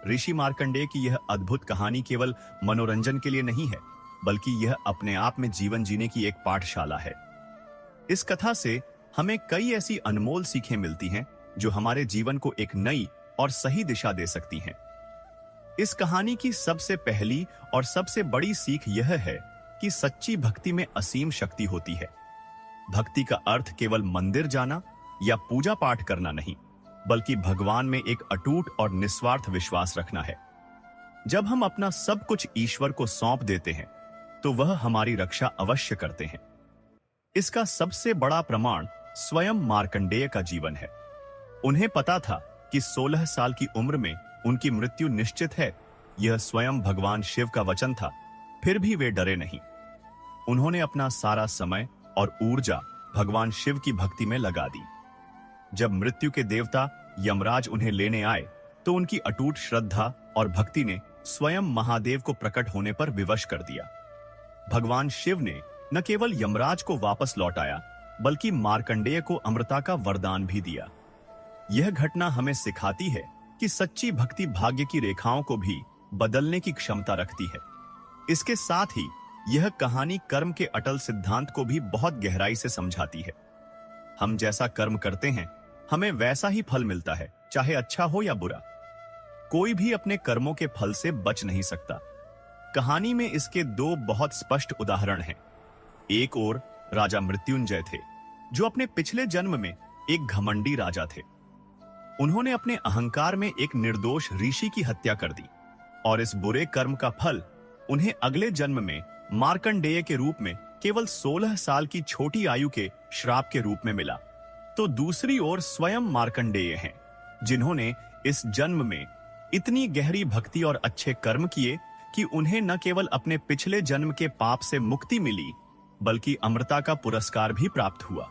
ऋषि मार्कंडेय की यह अद्भुत कहानी केवल मनोरंजन के लिए नहीं है, बल्कि यह अपने आप में जीवन जीने की एक पाठशाला है। इस कथा से हमें कई ऐसी अनमोल सीखें मिलती हैं जो हमारे जीवन को एक नई और सही दिशा दे सकती हैं। इस कहानी की सबसे पहली और सबसे बड़ी सीख यह है कि सच्ची भक्ति में असीम शक्ति होती है। भक्ति का अर्थ केवल मंदिर जाना या पूजा पाठ करना नहीं, बल्कि भगवान में एक अटूट और निस्वार्थ विश्वास रखना है। जब हम अपना सब कुछ ईश्वर को सौंप देते हैं, तो वह हमारी रक्षा अवश्य करते हैं। इसका सबसे बड़ा प्रमाण स्वयं मार्कंडेय का जीवन है। उन्हें पता था कि 16 साल की उम्र में उनकी मृत्यु निश्चित है। यह स्वयं भगवान शिव का वचन था, फिर भी वे डरे नहीं। उन्होंने अपना सारा समय और ऊर्जा भगवान शिव की भक्ति में लगा दी। जब मृत्यु के देवता यमराज उन्हें लेने आए, तो उनकी अटूट श्रद्धा और भक्ति ने स्वयं महादेव को प्रकट होने पर विवश कर दिया। भगवान शिव ने न केवल यमराज को वापस लौटाया, बल्कि मार्कंडेय को अमृता का वरदान भी दिया। यह घटना हमें सिखाती है कि सच्ची भक्ति भाग्य की रेखाओं को भी बदलने की क्षमता रखती है। इसके साथ ही यह कहानी कर्म के अटल सिद्धांत को भी बहुत गहराई से समझाती है। हम जैसा कर्म करते हैं, हमें वैसा ही फल मिलता है, चाहे अच्छा हो या बुरा। कोई भी अपने कर्मों के फल से बच नहीं सकता। कहानी में इसके दो बहुत स्पष्ट उदाहरण हैं। एक ओर राजा मृत्युंजय थे, जो अपने पिछले जन्म में एक घमंडी राजा थे। उन्होंने अपने अहंकार में एक निर्दोष ऋषि की हत्या कर दी और इस बुरे कर्म का फल उन्हें अगले जन्म में मार्कंडेय के रूप में केवल 16 साल की छोटी आयु के श्राप के रूप में मिला। तो दूसरी ओर स्वयं मार्कंडेय हैं, जिन्होंने इस जन्म में इतनी गहरी भक्ति और अच्छे कर्म किए कि उन्हें न केवल अपने पिछले जन्म के पाप से मुक्ति मिली, बल्कि अमृता का पुरस्कार भी प्राप्त हुआ।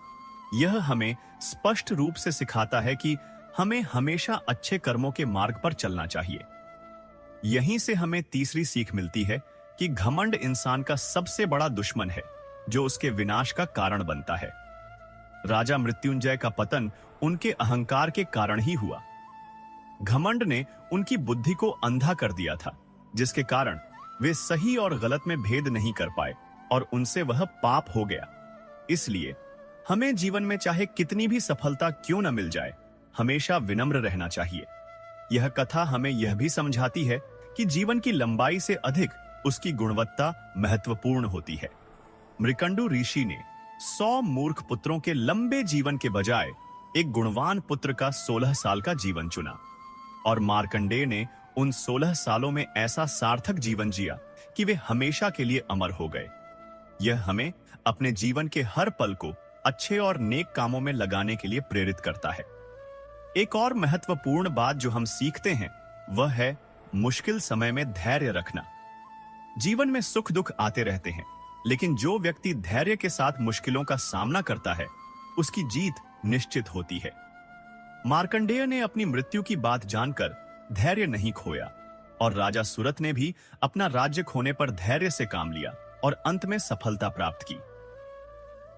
यह हमें स्पष्ट रूप से सिखाता है कि हमें हमेशा अच्छे कर्मों के मार्ग पर चलना चाहिए। यहीं से हमें तीसरी सीख मिलती है कि घमंड इंसान का सबसे बड़ा दुश्मन है जो उसके विनाश का कारण बनता है। राजा मृत्युंजय का पतन उनके अहंकार के कारण ही हुआ। घमंड ने उनकी बुद्धि को अंधा कर दिया था, जिसके कारण वे सही और गलत में भेद नहीं कर पाए और उनसे वह पाप हो गया। इसलिए हमें जीवन में चाहे कितनी भी सफलता क्यों न मिल जाए, हमेशा विनम्र रहना चाहिए। यह कथा हमें यह भी समझाती है कि जीवन की लंबाई से अधिक उसकी गुणवत्ता महत्वपूर्ण होती है। मृकंडु ऋषि ने 100 मूर्ख पुत्रों के लंबे जीवन के बजाय एक गुणवान पुत्र का 16 साल का जीवन चुना, और मार्कंडेय ने उन 16 सालों में ऐसा सार्थक जीवन जिया कि वे हमेशा के लिए अमर हो गए। यह हमें अपने जीवन के हर पल को अच्छे और नेक कामों में लगाने के लिए प्रेरित करता है। एक और महत्वपूर्ण बात जो हम सीखते हैं वह है मुश्किल समय में धैर्य रखना। जीवन में सुख दुख आते रहते हैं, लेकिन जो व्यक्ति धैर्य के साथ मुश्किलों का सामना करता है उसकी जीत निश्चित होती है। मार्कंडेय ने अपनी मृत्यु की बात जानकर धैर्य नहीं खोया, और राजा सुरथ ने भी अपना राज्य खोने पर धैर्य से काम लिया और अंत में सफलता प्राप्त की।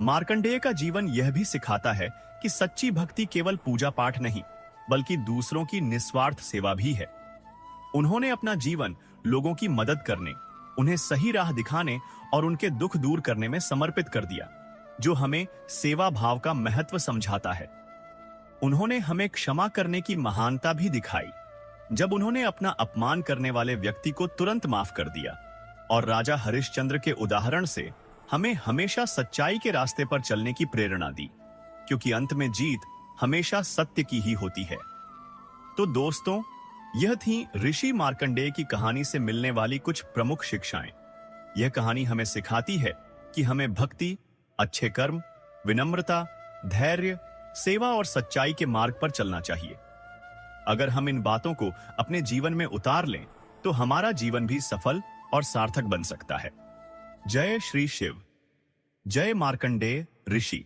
मार्कंडेय का जीवन यह भी सिखाता है कि सच्ची भक्ति केवल पूजा पाठ नहीं, बल्कि दूसरों की निस्वार्थ सेवा भी है। उन्होंने अपना जीवन लोगों की मदद करने, उन्हें सही राह दिखाने और उनके दुख दूर करने में समर्पित कर दिया, जो हमें सेवा भाव का महत्व समझाता है। उन्होंने हमें क्षमा करने की महानता भी दिखाई, जब उन्होंने अपना अपमान करने वाले व्यक्ति को तुरंत माफ कर दिया, और राजा हरिश्चंद्र के उदाहरण से हमें हमेशा सच्चाई के रास्ते पर चलने की प्रेरणा दी, क्योंकि अंत में जीत हमेशा सत्य की ही होती है। तो दोस्तों, यह थी ऋषि मार्कंडेय की कहानी से मिलने वाली कुछ प्रमुख शिक्षाएं। यह कहानी हमें सिखाती है कि हमें भक्ति, अच्छे कर्म, विनम्रता, धैर्य, सेवा और सच्चाई के मार्ग पर चलना चाहिए। अगर हम इन बातों को अपने जीवन में उतार लें तो हमारा जीवन भी सफल और सार्थक बन सकता है। जय श्री शिव। जय मार्कंडेय ऋषि।